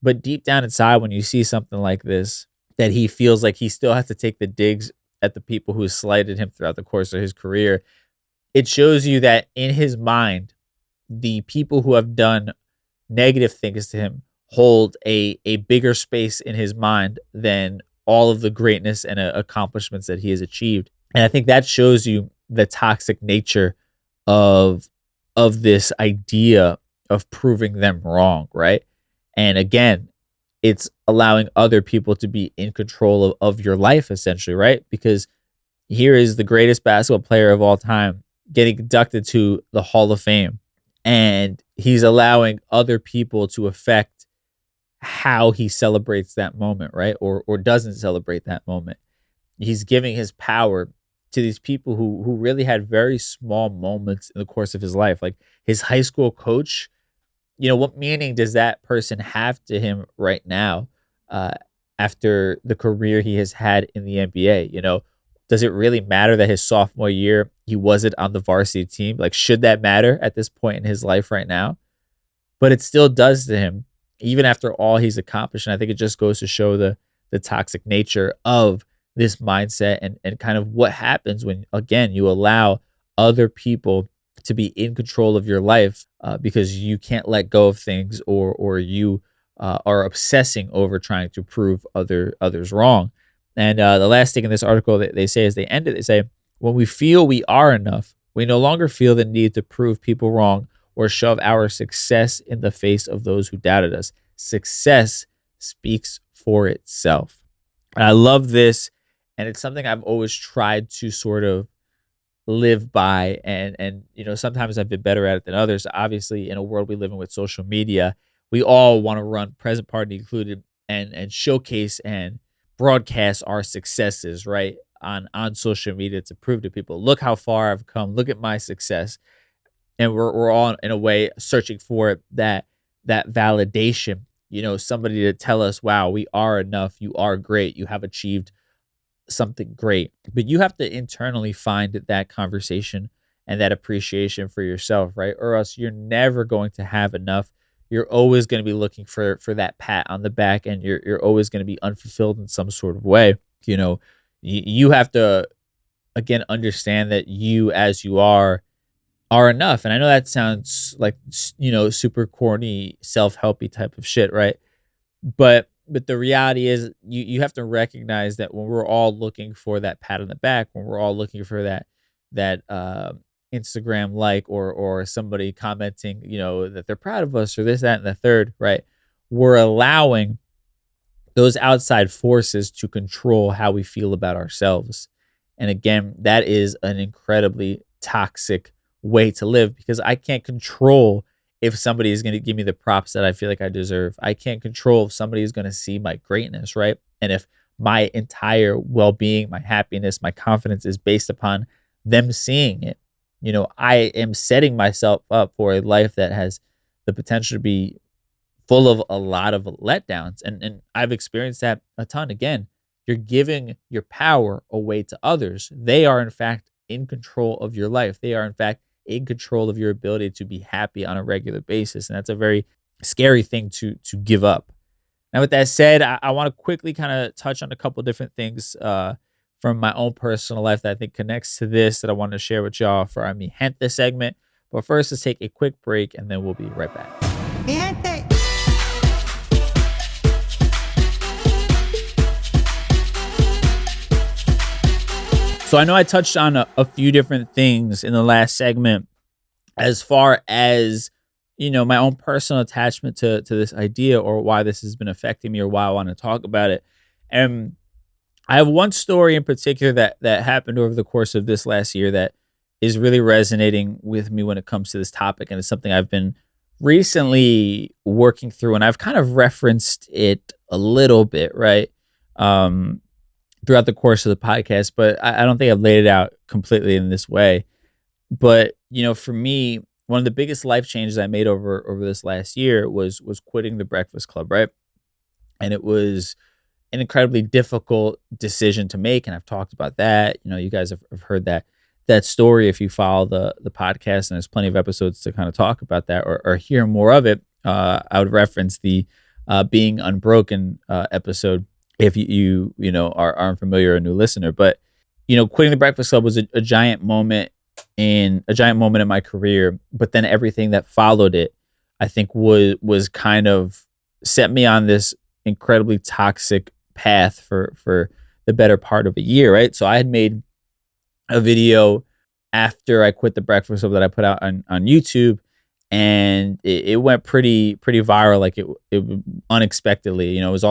But deep down inside, when you see something like this, that he feels like he still has to take the digs at the people who slighted him throughout the course of his career, it shows you that in his mind, the people who have done negative things to him hold a bigger space in his mind than all of the greatness and accomplishments that he has achieved. And I think that shows you the toxic nature of this idea of proving them wrong, right? And again, it's allowing other people to be in control of your life, essentially, right? Because here is the greatest basketball player of all time getting inducted to the Hall of Fame, and he's allowing other people to affect how he celebrates that moment, right? Or doesn't celebrate that moment. He's giving his power to these people who really had very small moments in the course of his life. Like his high school coach, what meaning does that person have to him right now after the career he has had in the NBA? Does it really matter that his sophomore year he wasn't on the varsity team? Like, should that matter at this point in his life right now? But it still does to him, even after all he's accomplished. And I think it just goes to show the toxic nature of this mindset and kind of what happens when, again, you allow other people to be in control of your life because you can't let go of things or you are obsessing over trying to prove others wrong. And the last thing in this article that they say as they end it, they say, when we feel we are enough, we no longer feel the need to prove people wrong or shove our success in the face of those who doubted us. Success speaks for itself. And I love this. And it's something I've always tried to sort of live by. And sometimes I've been better at it than others. Obviously, in a world we live in with social media, we all want to run, present party included, and showcase and broadcast our successes, right? On social media to prove to people, look how far I've come, look at my success. And we're all in a way searching for that validation, somebody to tell us, wow, we are enough, you are great, you have achieved something great. But you have to internally find that conversation and that appreciation for yourself, right? Or else you're never going to have enough. You're always going to be looking for that pat on the back, and you're always going to be unfulfilled in some sort of way. You have to, again, understand that you as you are enough. And I know that sounds like, super corny, self-helpy type of shit, right? But the reality is you have to recognize that when we're all looking for that pat on the back, when we're all looking for that Instagram like or somebody commenting, that they're proud of us or this, that, and the third, right? We're allowing those outside forces to control how we feel about ourselves. And again, that is an incredibly toxic way to live, because I can't control if somebody is going to give me the props that I feel like I deserve. I can't control if somebody is going to see my greatness, right? And if my entire well-being, my happiness, my confidence is based upon them seeing it, I am setting myself up for a life that has the potential to be full of a lot of letdowns. And I've experienced that a ton. Again, you're giving your power away to others. They are, in fact, in control of your life. They are, in fact, in control of your ability to be happy on a regular basis. And that's a very scary thing to give up. Now, with that said, I want to quickly kind of touch on a couple different things from my own personal life that I think connects to this that I want to share with y'all for our Mi Gente segment. But first, let's take a quick break, and then we'll be right back. Mi Gente. So I know I touched on a few different things in the last segment as far as, my own personal attachment to this idea, or why this has been affecting me, or why I want to talk about it. And I have one story in particular that happened over the course of this last year that is really resonating with me when it comes to this topic. And it's something I've been recently working through, and I've kind of referenced it a little bit, right? Throughout the course of the podcast, but I don't think I've laid it out completely in this way. But, for me, one of the biggest life changes I made over this last year was quitting the Breakfast Club, right? And it was an incredibly difficult decision to make, and I've talked about that. You guys have heard that that story, if you follow the podcast, and there's plenty of episodes to kind of talk about that or hear more of it, I would reference the Being Unbroken episode if you know are unfamiliar or a new listener. But quitting the Breakfast Club was a giant moment in my career. But then everything that followed it, I think, was kind of set me on this incredibly toxic path for the better part of a year, right? So I had made a video after I quit the Breakfast Club that I put out on YouTube, and it went pretty viral, like it unexpectedly. It was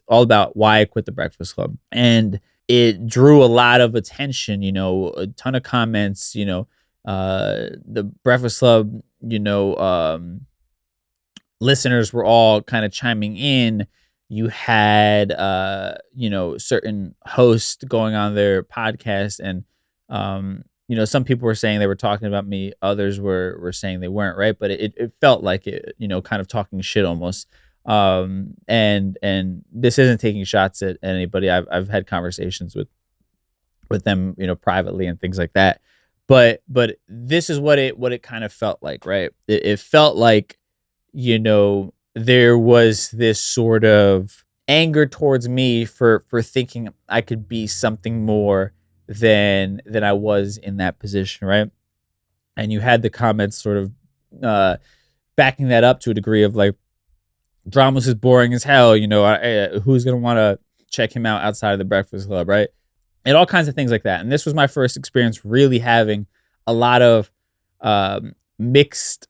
all about why I quit the Breakfast Club, and it drew a lot of attention. A ton of comments. The Breakfast Club, listeners were all kind of chiming in. You had certain hosts going on their podcast, and some people were saying they were talking about me, others were saying they weren't, right? But it felt like it, kind of talking shit almost. And this isn't taking shots at anybody. I've had conversations with them, privately and things like that. But this is what it kind of felt like, right? It felt like, there was this sort of anger towards me for thinking I could be something more than I was in that position, right? And you had the comments sort of backing that up to a degree of like, Dramos is boring as hell, who's gonna want to check him out outside of the Breakfast Club, right? And all kinds of things like that. And this was my first experience really having a lot of mixed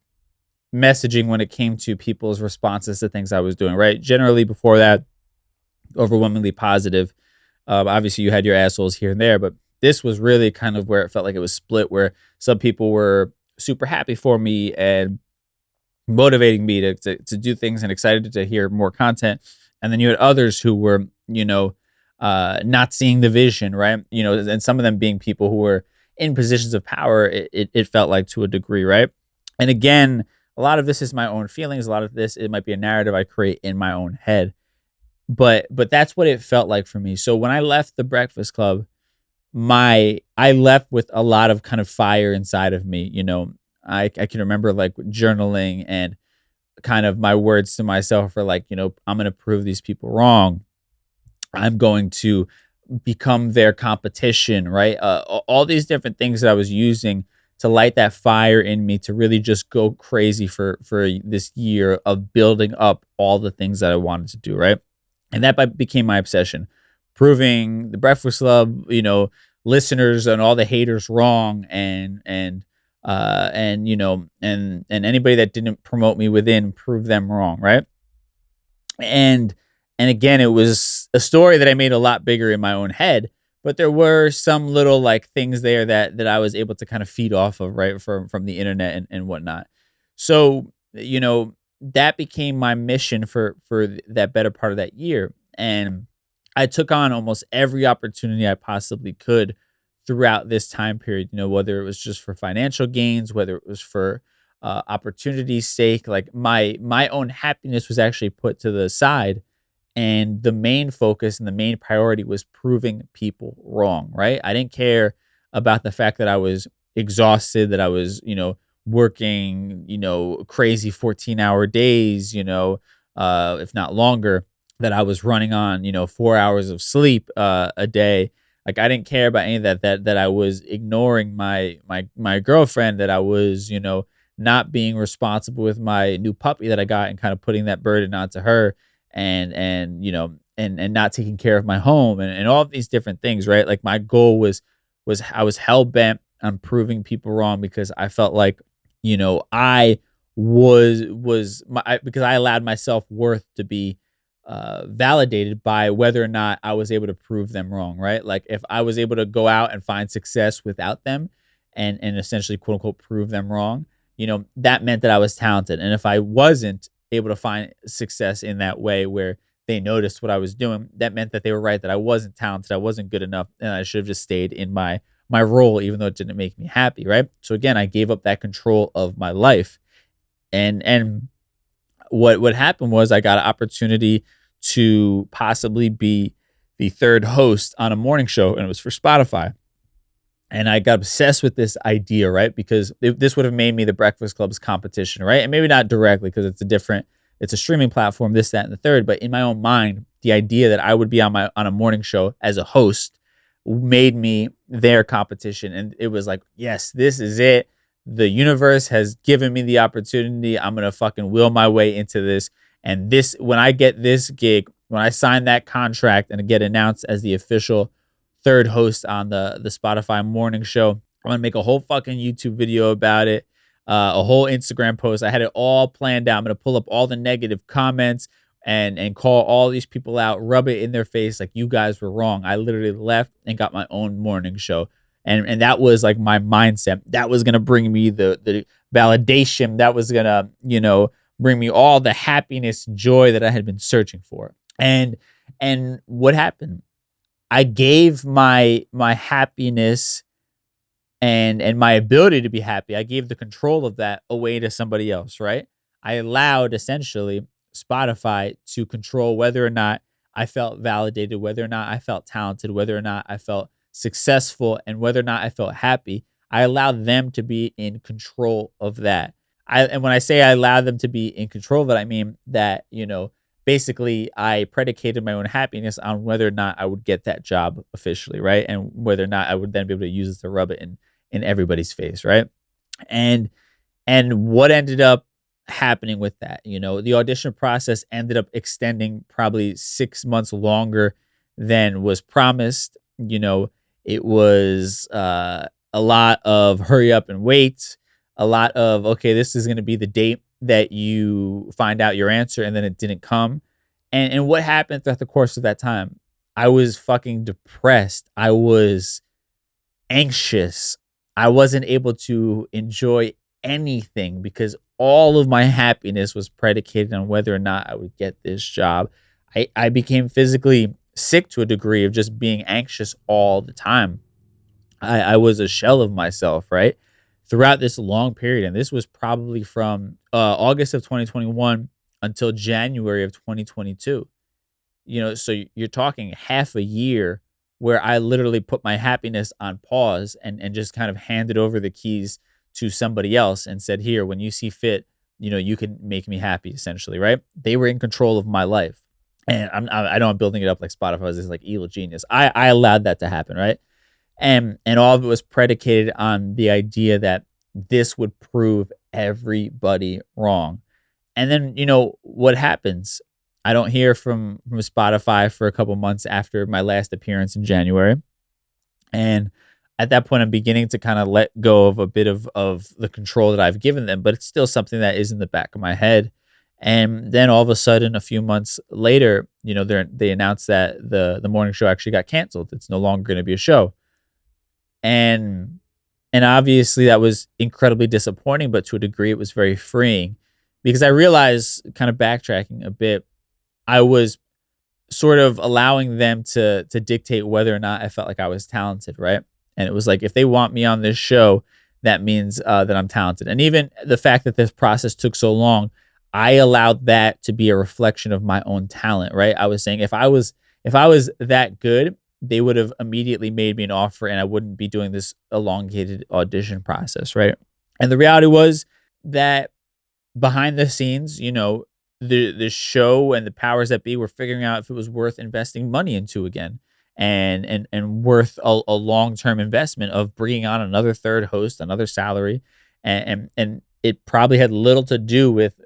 messaging when it came to people's responses to things I was doing, right? Generally before that, overwhelmingly positive. Obviously you had your assholes here and there, but this was really kind of where it felt like it was split, where some people were super happy for me and motivating me to do things and excited to hear more content. And then you had others who were, not seeing the vision, right? And some of them being people who were in positions of power, it felt like, to a degree, right? And again, a lot of this is my own feelings. A lot of this, it might be a narrative I create in my own head. But that's what it felt like for me. So when I left the Breakfast Club, I left with a lot of kind of fire inside of me. I can remember like journaling and kind of my words to myself were like, I'm going to prove these people wrong. I'm going to become their competition, right? All these different things that I was using to light that fire in me to really just go crazy for this year of building up all the things that I wanted to do, right? And that became my obsession, proving the Breakfast Club, listeners and all the haters wrong, and anybody that didn't promote me within, prove them wrong, right? And again, it was a story that I made a lot bigger in my own head, but there were some little like things there that I was able to kind of feed off of, right, from the internet and whatnot. So that became my mission for that better part of that year, and I took on almost every opportunity I possibly could throughout this time period, whether it was just for financial gains, whether it was for opportunity's sake. Like my own happiness was actually put to the side, and the main focus and the main priority was proving people wrong, right? I didn't care about the fact that I was exhausted, that I was, working, crazy 14-hour days, if not longer, that I was running on, 4 hours of sleep a day. Like I didn't care about any of that I was ignoring my girlfriend, that I was, not being responsible with my new puppy that I got and kind of putting that burden onto her, and not taking care of my home and all of these different things, right? Like my goal was I was hell bent on proving people wrong, because I felt like, I because I allowed my self-worth to be validated by whether or not I was able to prove them wrong, right? Like if I was able to go out and find success without them and essentially quote unquote prove them wrong, that meant that I was talented. And if I wasn't able to find success in that way where they noticed what I was doing, that meant that they were right, that I wasn't talented, I wasn't good enough, and I should have just stayed in my role, even though it didn't make me happy, right? So again, I gave up that control of my life. And what happened was I got an opportunity to possibly be the third host on a morning show, and it was for Spotify. And I got obsessed with this idea, right? Because this would have made me the Breakfast Club's competition, right? And maybe not directly because it's a streaming platform, this, that, and the third. But in my own mind, the idea that I would be on a morning show as a host made me their competition. And it was like, yes, this is it. The universe has given me the opportunity. I'm going to fucking will my way into this. And when I get this gig, when I sign that contract and get announced as the official third host on the Spotify morning show, I'm going to make a whole fucking YouTube video about it, a whole Instagram post. I had it all planned out. I'm going to pull up all the negative comments and call all these people out, rub it in their face like you guys were wrong. I literally left and got my own morning show. And that was like my mindset. That was going to bring me the validation. That was going to, bring me all the happiness, joy that I had been searching for. And what happened? I gave my happiness and my ability to be happy. I gave the control of that away to somebody else, right? I allowed essentially Spotify to control whether or not I felt validated, whether or not I felt talented, whether or not I felt successful, and whether or not I felt happy. I allowed them to be in control of that. And when I say I allowed them to be in control of it, I mean that, basically I predicated my own happiness on whether or not I would get that job officially, right? And whether or not I would then be able to use it to rub it in everybody's face, right? And what ended up happening with that, the audition process ended up extending probably 6 months longer than was promised. It was a lot of hurry up and wait, a lot of, okay, this is going to be the date that you find out your answer, and then it didn't come. And what happened throughout the course of that time? I was fucking depressed. I was anxious. I wasn't able to enjoy anything because all of my happiness was predicated on whether or not I would get this job. I became physically sick to a degree of just being anxious all the time. I was a shell of myself, right? Throughout this long period. And this was probably from August of 2021 until January of 2022. So you're talking half a year where I literally put my happiness on pause and just kind of handed over the keys to somebody else and said, here, when you see fit, you can make me happy, essentially, right? They were in control of my life. And I know I'm building it up like Spotify was this like evil genius. I allowed that to happen, right? And all of it was predicated on the idea that this would prove everybody wrong. And then, what happens? I don't hear from Spotify for a couple months after my last appearance in January. And at that point, I'm beginning to kind of let go of a bit of the control that I've given them, but it's still something that is in the back of my head. And then all of a sudden, a few months later, they announced that the morning show actually got canceled. It's no longer going to be a show. And obviously that was incredibly disappointing, but to a degree it was very freeing because I realized, kind of backtracking a bit, I was sort of allowing them to dictate whether or not I felt like I was talented, right? And it was like, if they want me on this show, that means that I'm talented. And even the fact that this process took so long, I allowed that to be a reflection of my own talent, right? I was saying if I was that good, they would have immediately made me an offer and I wouldn't be doing this elongated audition process, right? And the reality was that behind the scenes, the show and the powers that be were figuring out if it was worth investing money into again and worth a long-term investment of bringing on another third host, another salary. And it probably had little to do with,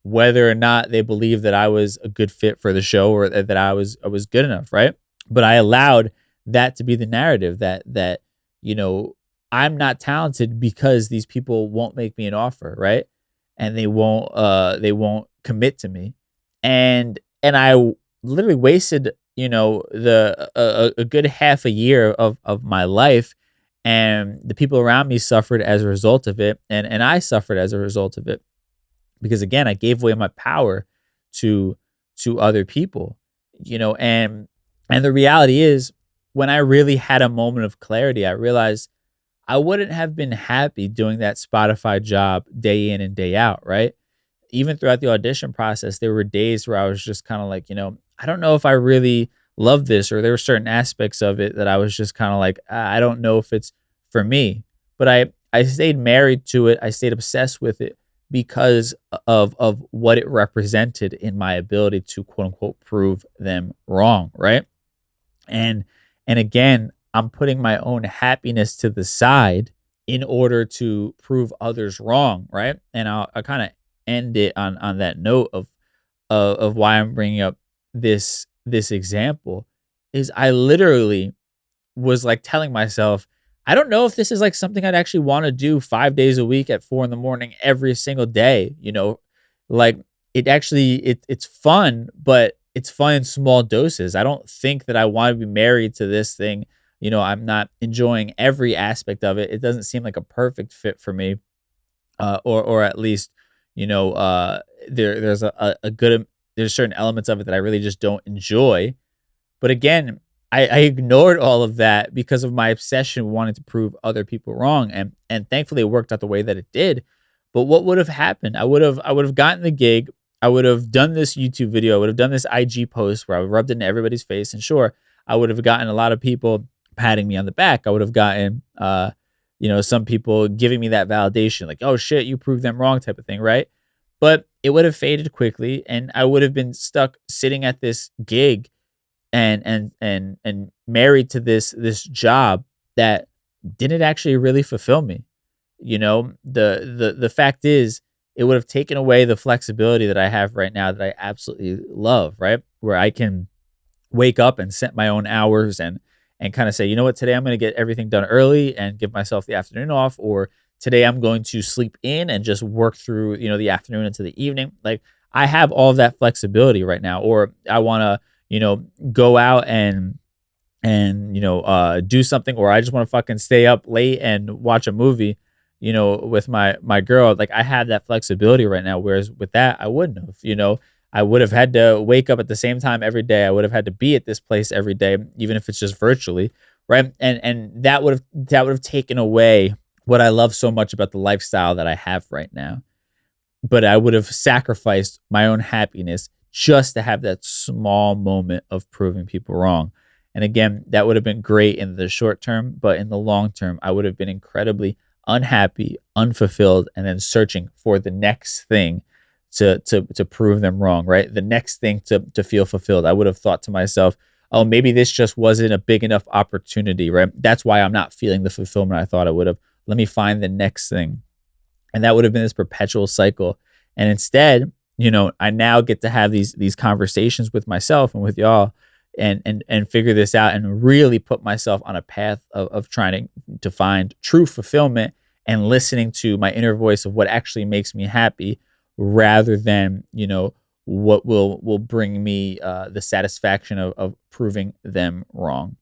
whether or not they believed that I was a good fit for the show or that I was good enough, right? But I allowed that to be the narrative that I'm not talented because these people won't make me an offer, right? And they won't commit to me. And I literally wasted, a good half a year of my life, and the people around me suffered as a result of it, and I suffered as a result of it. Because again, I gave away my power to other people, and the reality is, when I really had a moment of clarity, I realized I wouldn't have been happy doing that Spotify job day in and day out, right? Even throughout the audition process, there were days where I was just kind of like, I don't know if I really love this, or there were certain aspects of it that I was just kind of like, I don't know if it's for me. But I stayed married to it. I stayed obsessed with it because of what it represented in my ability to quote unquote prove them wrong, right? And and again, I'm putting my own happiness to the side in order to prove others wrong, right? And I'll kind of end it on that note of why I'm bringing up this example is I literally was like telling myself, I don't know if this is like something I'd actually want to do 5 days a week at 4 in the morning every single day. Like it's fun, but it's fun in small doses. I don't think that I want to be married to this thing. I'm not enjoying every aspect of it. It doesn't seem like a perfect fit for me, or at least, there's a good there's certain elements of it that I really just don't enjoy. But again, I ignored all of that because of my obsession wanting to prove other people wrong, and thankfully it worked out the way that it did. But what would have happened? I would have gotten the gig. I would have done this YouTube video. I would have done this IG post where I rubbed it in everybody's face, and sure, I would have gotten a lot of people patting me on the back. I would have gotten some people giving me that validation, like, "Oh shit, you proved them wrong," type of thing, right? But it would have faded quickly, and I would have been stuck sitting at this gig and married to this job that didn't actually really fulfill me. The fact is, it would have taken away the flexibility that I have right now that I absolutely love, right? Where I can wake up and set my own hours and kind of say, you know what, today I'm going to get everything done early and give myself the afternoon off, or today I'm going to sleep in and just work through, the afternoon into the evening. Like, I have all of that flexibility right now. Or I want to, go out and do something, or I just want to fucking stay up late and watch a movie, with my girl. Like, I have that flexibility right now, whereas with that I wouldn't have. I would have had to wake up at the same time every day. I would have had to be at this place every day, even if it's just virtually, right? And that would have taken away what I love so much about the lifestyle that I have right now. But I would have sacrificed my own happiness just to have that small moment of proving people wrong. And again, that would have been great in the short term, but in the long term, I would have been incredibly unhappy, unfulfilled, and then searching for the next thing to prove them wrong, right? The next thing to feel fulfilled. I would have thought to myself, oh, maybe this just wasn't a big enough opportunity, right? That's why I'm not feeling the fulfillment I thought I would have. Let me find the next thing. And that would have been this perpetual cycle. And instead, I now get to have these conversations with myself and with y'all and figure this out and really put myself on a path of trying to find true fulfillment and listening to my inner voice of what actually makes me happy, rather than, what will bring me the satisfaction of proving them wrong.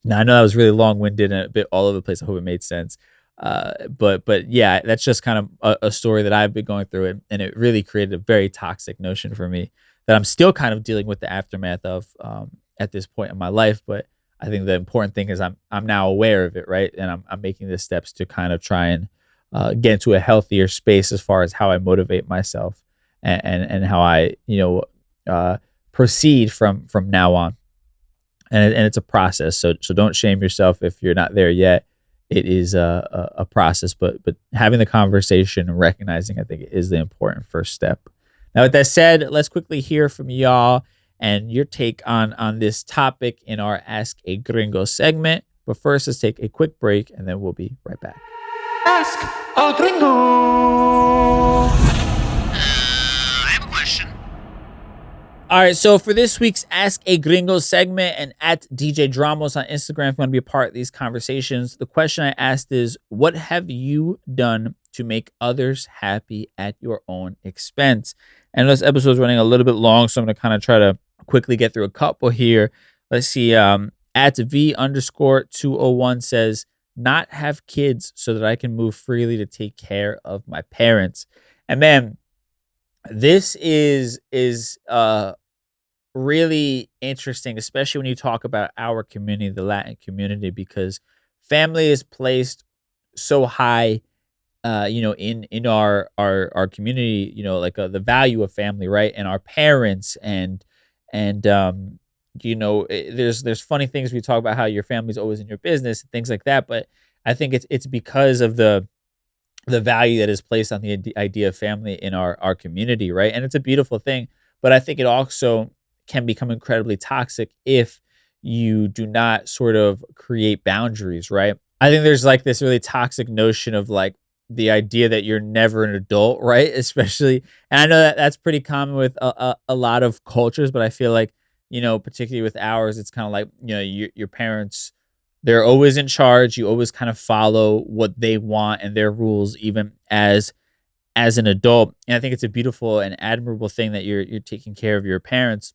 Now, I know that was really long-winded and a bit all over the place. I hope it made sense. But yeah, that's just kind of a story that I've been going through, and it really created a very toxic notion for me that I'm still kind of dealing with the aftermath of at this point in my life. But I think the important thing is I'm now aware of it, right? And I'm making the steps to kind of try and get into a healthier space as far as how I motivate myself and how I proceed from now on. And it's a process, so don't shame yourself if you're not there yet. It is a process, but having the conversation and recognizing, I think, is the important first step. Now, with that said, let's quickly hear from y'all and your take on this topic in our Ask a Gringo segment. But first, let's take a quick break, and then we'll be right back. Ask a Gringo. All right, so for this week's Ask a Gringo segment, and at DJ Dramos on Instagram, if you want to be a part of these conversations, the question I asked is, what have you done to make others happy at your own expense? And this episode's running a little bit long, so I'm going to kind of try to quickly get through a couple here. Let's see. At V_201 says, not have kids so that I can move freely to take care of my parents. And man, this is really interesting, especially when you talk about our community, the Latin community, because family is placed so high, in our community, like the value of family, right? And our parents and there's funny things we talk about how your family's always in your business and things like that, but I think it's because of the value that is placed on the idea of family in our community, right? And it's a beautiful thing, but I think it also can become incredibly toxic if you do not sort of create boundaries, right? I think there's like this really toxic notion of like the idea that you're never an adult, right? Especially, and I know that that's pretty common with a lot of cultures, but I feel like, particularly with ours, it's kind of like, your parents, they're always in charge. You always kind of follow what they want and their rules, even as an adult. And I think it's a beautiful and admirable thing that you're taking care of your parents.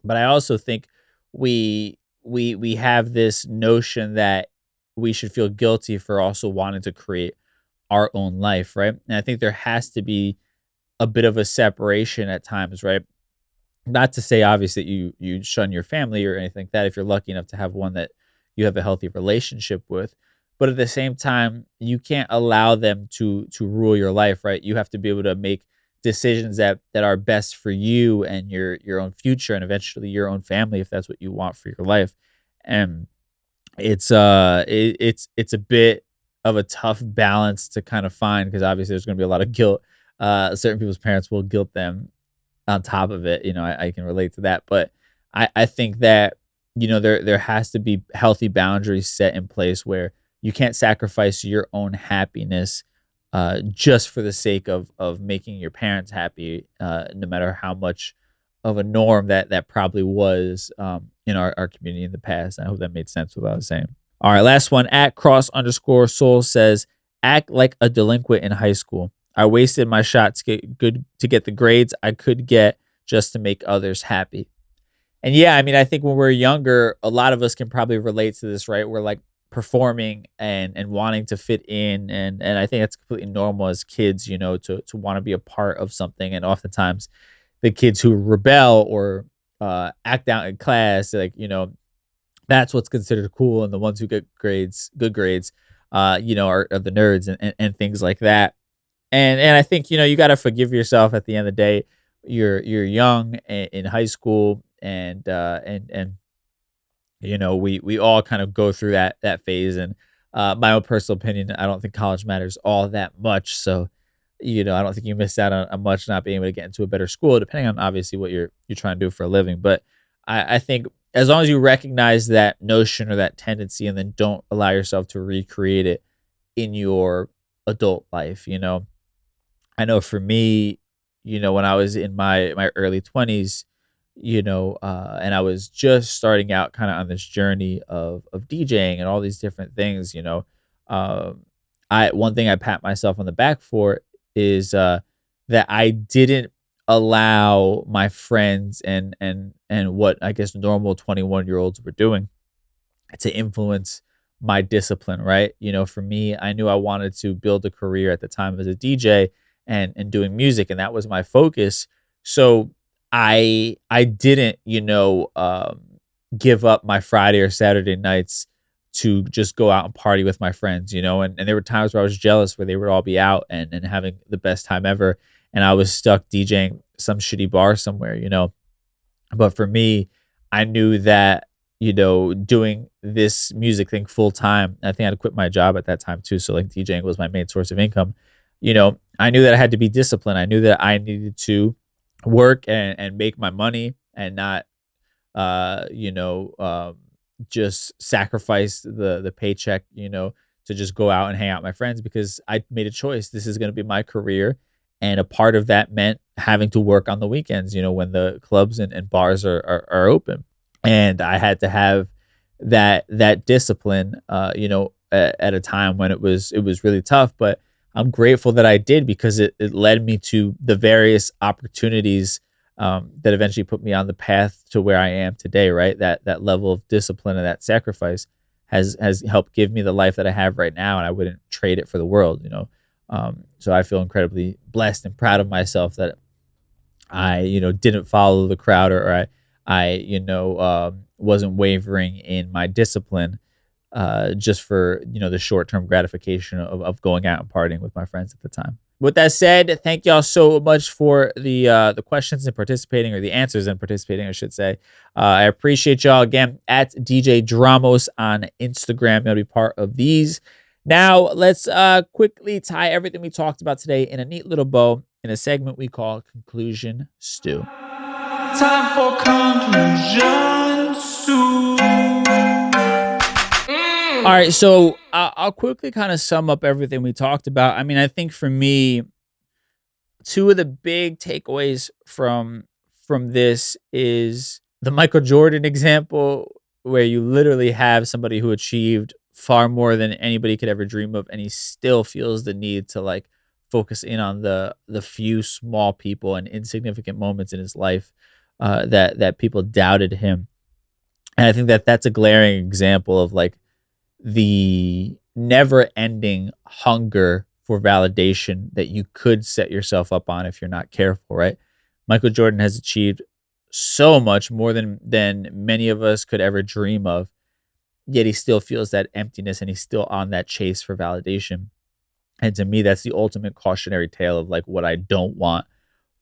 But I also think we have this notion that we should feel guilty for also wanting to create our own life, right? And I think there has to be a bit of a separation at times, right? Not to say obviously that you shun your family or anything like that if you're lucky enough to have one that you have a healthy relationship with. But at the same time, you can't allow them to rule your life, right? You have to be able to make decisions that are best for you and your own future and eventually your own family if that's what you want for your life. And it's a bit of a tough balance to kind of find because obviously there's going to be a lot of guilt. Certain people's parents will guilt them on top of it. I can relate to that, but I think that there has to be healthy boundaries set in place where you can't sacrifice your own happiness just for the sake of making your parents happy, no matter how much of a norm that probably was in our community in the past. I hope that made sense with what I was saying. All right, last one. At cross_soul says, act like a delinquent in high school. I wasted my shot to get the grades I could get just to make others happy. And yeah, I mean, I think when we're younger, a lot of us can probably relate to this, right? We're like performing and wanting to fit in. And I think that's completely normal as kids, to want to be a part of something. And oftentimes the kids who rebel or act out in class, like, that's what's considered cool. And the ones who get good grades, are the nerds and things like that. And I think, you got to forgive yourself at the end of the day. You're young in high school and we all kind of go through that phase. And my own personal opinion, I don't think college matters all that much. So, I don't think you missed out on much not being able to get into a better school, depending on obviously what you're trying to do for a living. But I think as long as you recognize that notion or that tendency and then don't allow yourself to recreate it in your adult life, I know for me, when I was in my early 20s, and I was just starting out kind of on this journey of DJing and all these different things, one thing I pat myself on the back for is that I didn't allow my friends and what I guess normal 21-year-olds were doing to influence my discipline, right? For me, I knew I wanted to build a career at the time as a DJ and doing music, and that was my focus. So I didn't, give up my Friday or Saturday nights to just go out and party with my friends, and there were times where I was jealous where they would all be out and having the best time ever. And I was stuck DJing some shitty bar somewhere, But for me, I knew that, doing this music thing full time, I think I had to quit my job at that time too. So like DJing was my main source of income. I knew that I had to be disciplined. I knew that I needed to work and make my money and not, just sacrifice the paycheck, to just go out and hang out with my friends because I made a choice. This is going to be my career. And a part of that meant having to work on the weekends, when the clubs and bars are open. And I had to have that discipline, at a time when it was really tough. But I'm grateful that I did because it led me to the various opportunities that eventually put me on the path to where I am today, right? That level of discipline and that sacrifice has helped give me the life that I have right now, and I wouldn't trade it for the world, So I feel incredibly blessed and proud of myself that I, didn't follow the crowd or I wasn't wavering in my discipline just for, the short-term gratification of going out and partying with my friends at the time. With that said, thank y'all so much for the questions and participating, or the answers and participating, I should say. I appreciate y'all. Again, at DJ Dramos on Instagram. You'll be part of these. Now, let's quickly tie everything we talked about today in a neat little bow in a segment we call Conclusion Stew. Time for conclusion stew. All right, so I'll quickly kind of sum up everything we talked about. I mean, I think for me, two of the big takeaways from this is the Michael Jordan example, where you literally have somebody who achieved far more than anybody could ever dream of, and he still feels the need to like focus in on the few small people and insignificant moments in his life that people doubted him. And I think that that's a glaring example of like the never-ending hunger for validation that you could set yourself up on if you're not careful, right? Michael Jordan has achieved so much more than many of us could ever dream of, yet he still feels that emptiness and he's still on that chase for validation. And to me, that's the ultimate cautionary tale of like what I don't want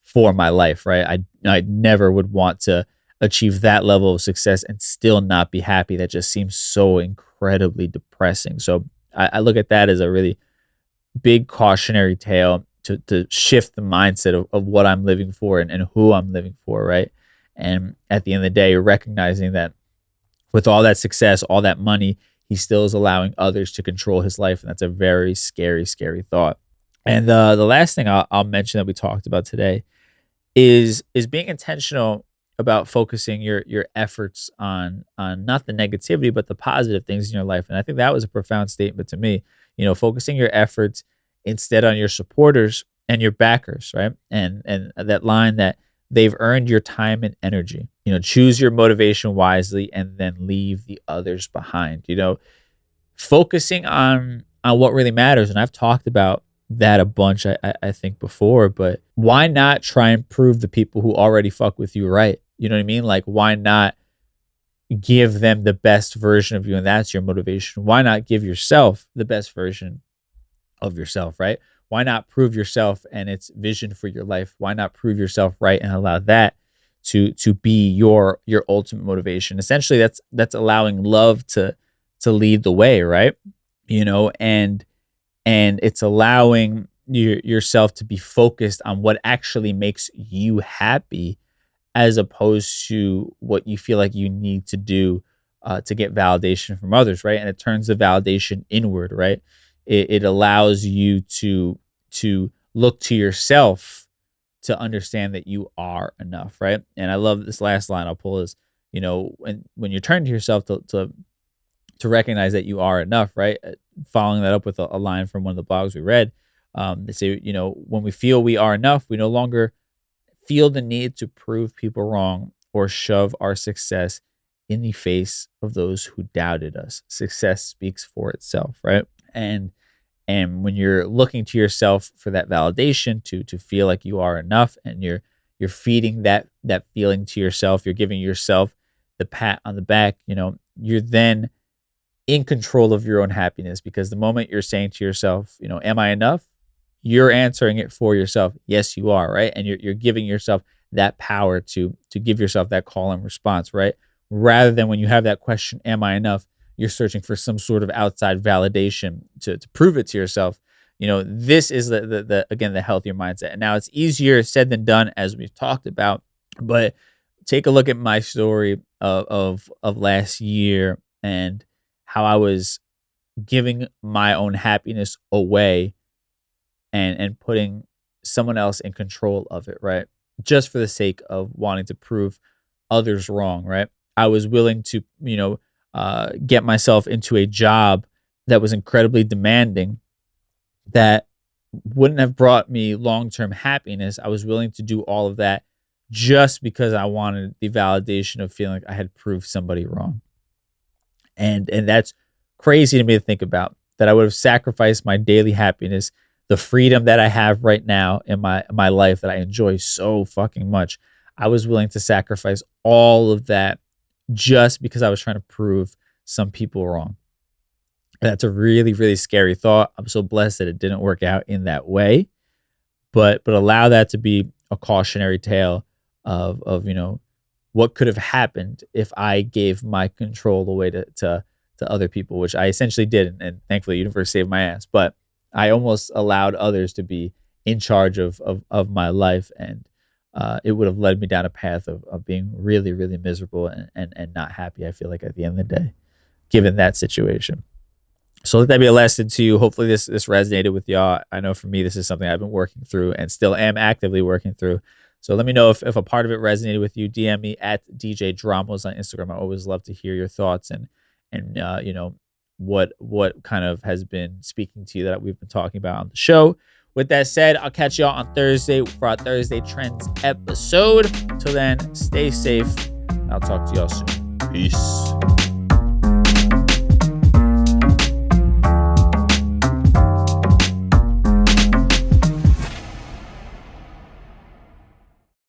for my life, right? I never would want to achieve that level of success and still not be happy. That just seems so incredibly depressing. So I look at that as a really big cautionary tale to shift the mindset of what I'm living for and who I'm living for, right? And at the end of the day, recognizing that with all that success, all that money, he still is allowing others to control his life. And that's a very scary, scary thought. And the last thing I'll mention that we talked about today is being intentional about focusing your efforts on not the negativity, but the positive things in your life. And I think that was a profound statement to me, focusing your efforts instead on your supporters and your backers, right? And that line that they've earned your time and energy, choose your motivation wisely and then leave the others behind, focusing on what really matters. And I've talked about that a bunch, I think before, but why not try and prove the people who already fuck with you right? You know what I mean? Like, why not give them the best version of you? And that's your motivation. Why not give yourself the best version of yourself, right? Why not prove yourself and its vision for your life? Why not prove yourself right and allow that to be your ultimate motivation? Essentially, that's allowing love to lead the way, right? And it's allowing yourself to be focused on what actually makes you happy, as opposed to what you feel like you need to do to get validation from others, right? And it turns the validation inward, right? It allows you to look to yourself to understand that you are enough, right? And I love this last line I'll pull is, when you turn to yourself to recognize that you are enough, right? Following that up with a line from one of the blogs we read, they say, when we feel we are enough, we no longer feel the need to prove people wrong or shove our success in the face of those who doubted us. Success speaks for itself, right? And when you're looking to yourself for that validation to feel like you are enough, and you're feeding that feeling to yourself, you're giving yourself the pat on the back, you're then in control of your own happiness, because the moment you're saying to yourself, am I enough? You're answering it for yourself. Yes, you are, right? And you're giving yourself that power to give yourself that call and response, right? Rather than when you have that question, am I enough? You're searching for some sort of outside validation to prove it to yourself. This is the healthier mindset. And now it's easier said than done, as we've talked about, but take a look at my story of last year and how I was giving my own happiness away and putting someone else in control of it, right? Just for the sake of wanting to prove others wrong, right? I was willing to, get myself into a job that was incredibly demanding, that wouldn't have brought me long-term happiness. I was willing to do all of that just because I wanted the validation of feeling like I had proved somebody wrong. And that's crazy to me to think about, that I would have sacrificed my daily happiness, the freedom that I have right now in my life that I enjoy so fucking much. I was willing to sacrifice all of that just because I was trying to prove some people wrong. And that's a really, really scary thought. I'm so blessed that it didn't work out in that way. but allow that to be a cautionary tale of what could have happened if I gave my control away to other people, which I essentially did, and thankfully the universe saved my ass. But I almost allowed others to be in charge of my life, and it would have led me down a path of being really, really miserable and not happy, I feel like, at the end of the day, given that situation. So let that be a lesson to you. Hopefully this resonated with y'all. I know for me, this is something I've been working through and still am actively working through. So let me know if a part of it resonated with you. DM me at DJ Dramos on Instagram. I always love to hear your thoughts and what kind of has been speaking to you that we've been talking about on the show. With that said, I'll catch y'all on Thursday for our Thursday Trends episode. Till then, stay safe. I'll talk to y'all soon. Peace.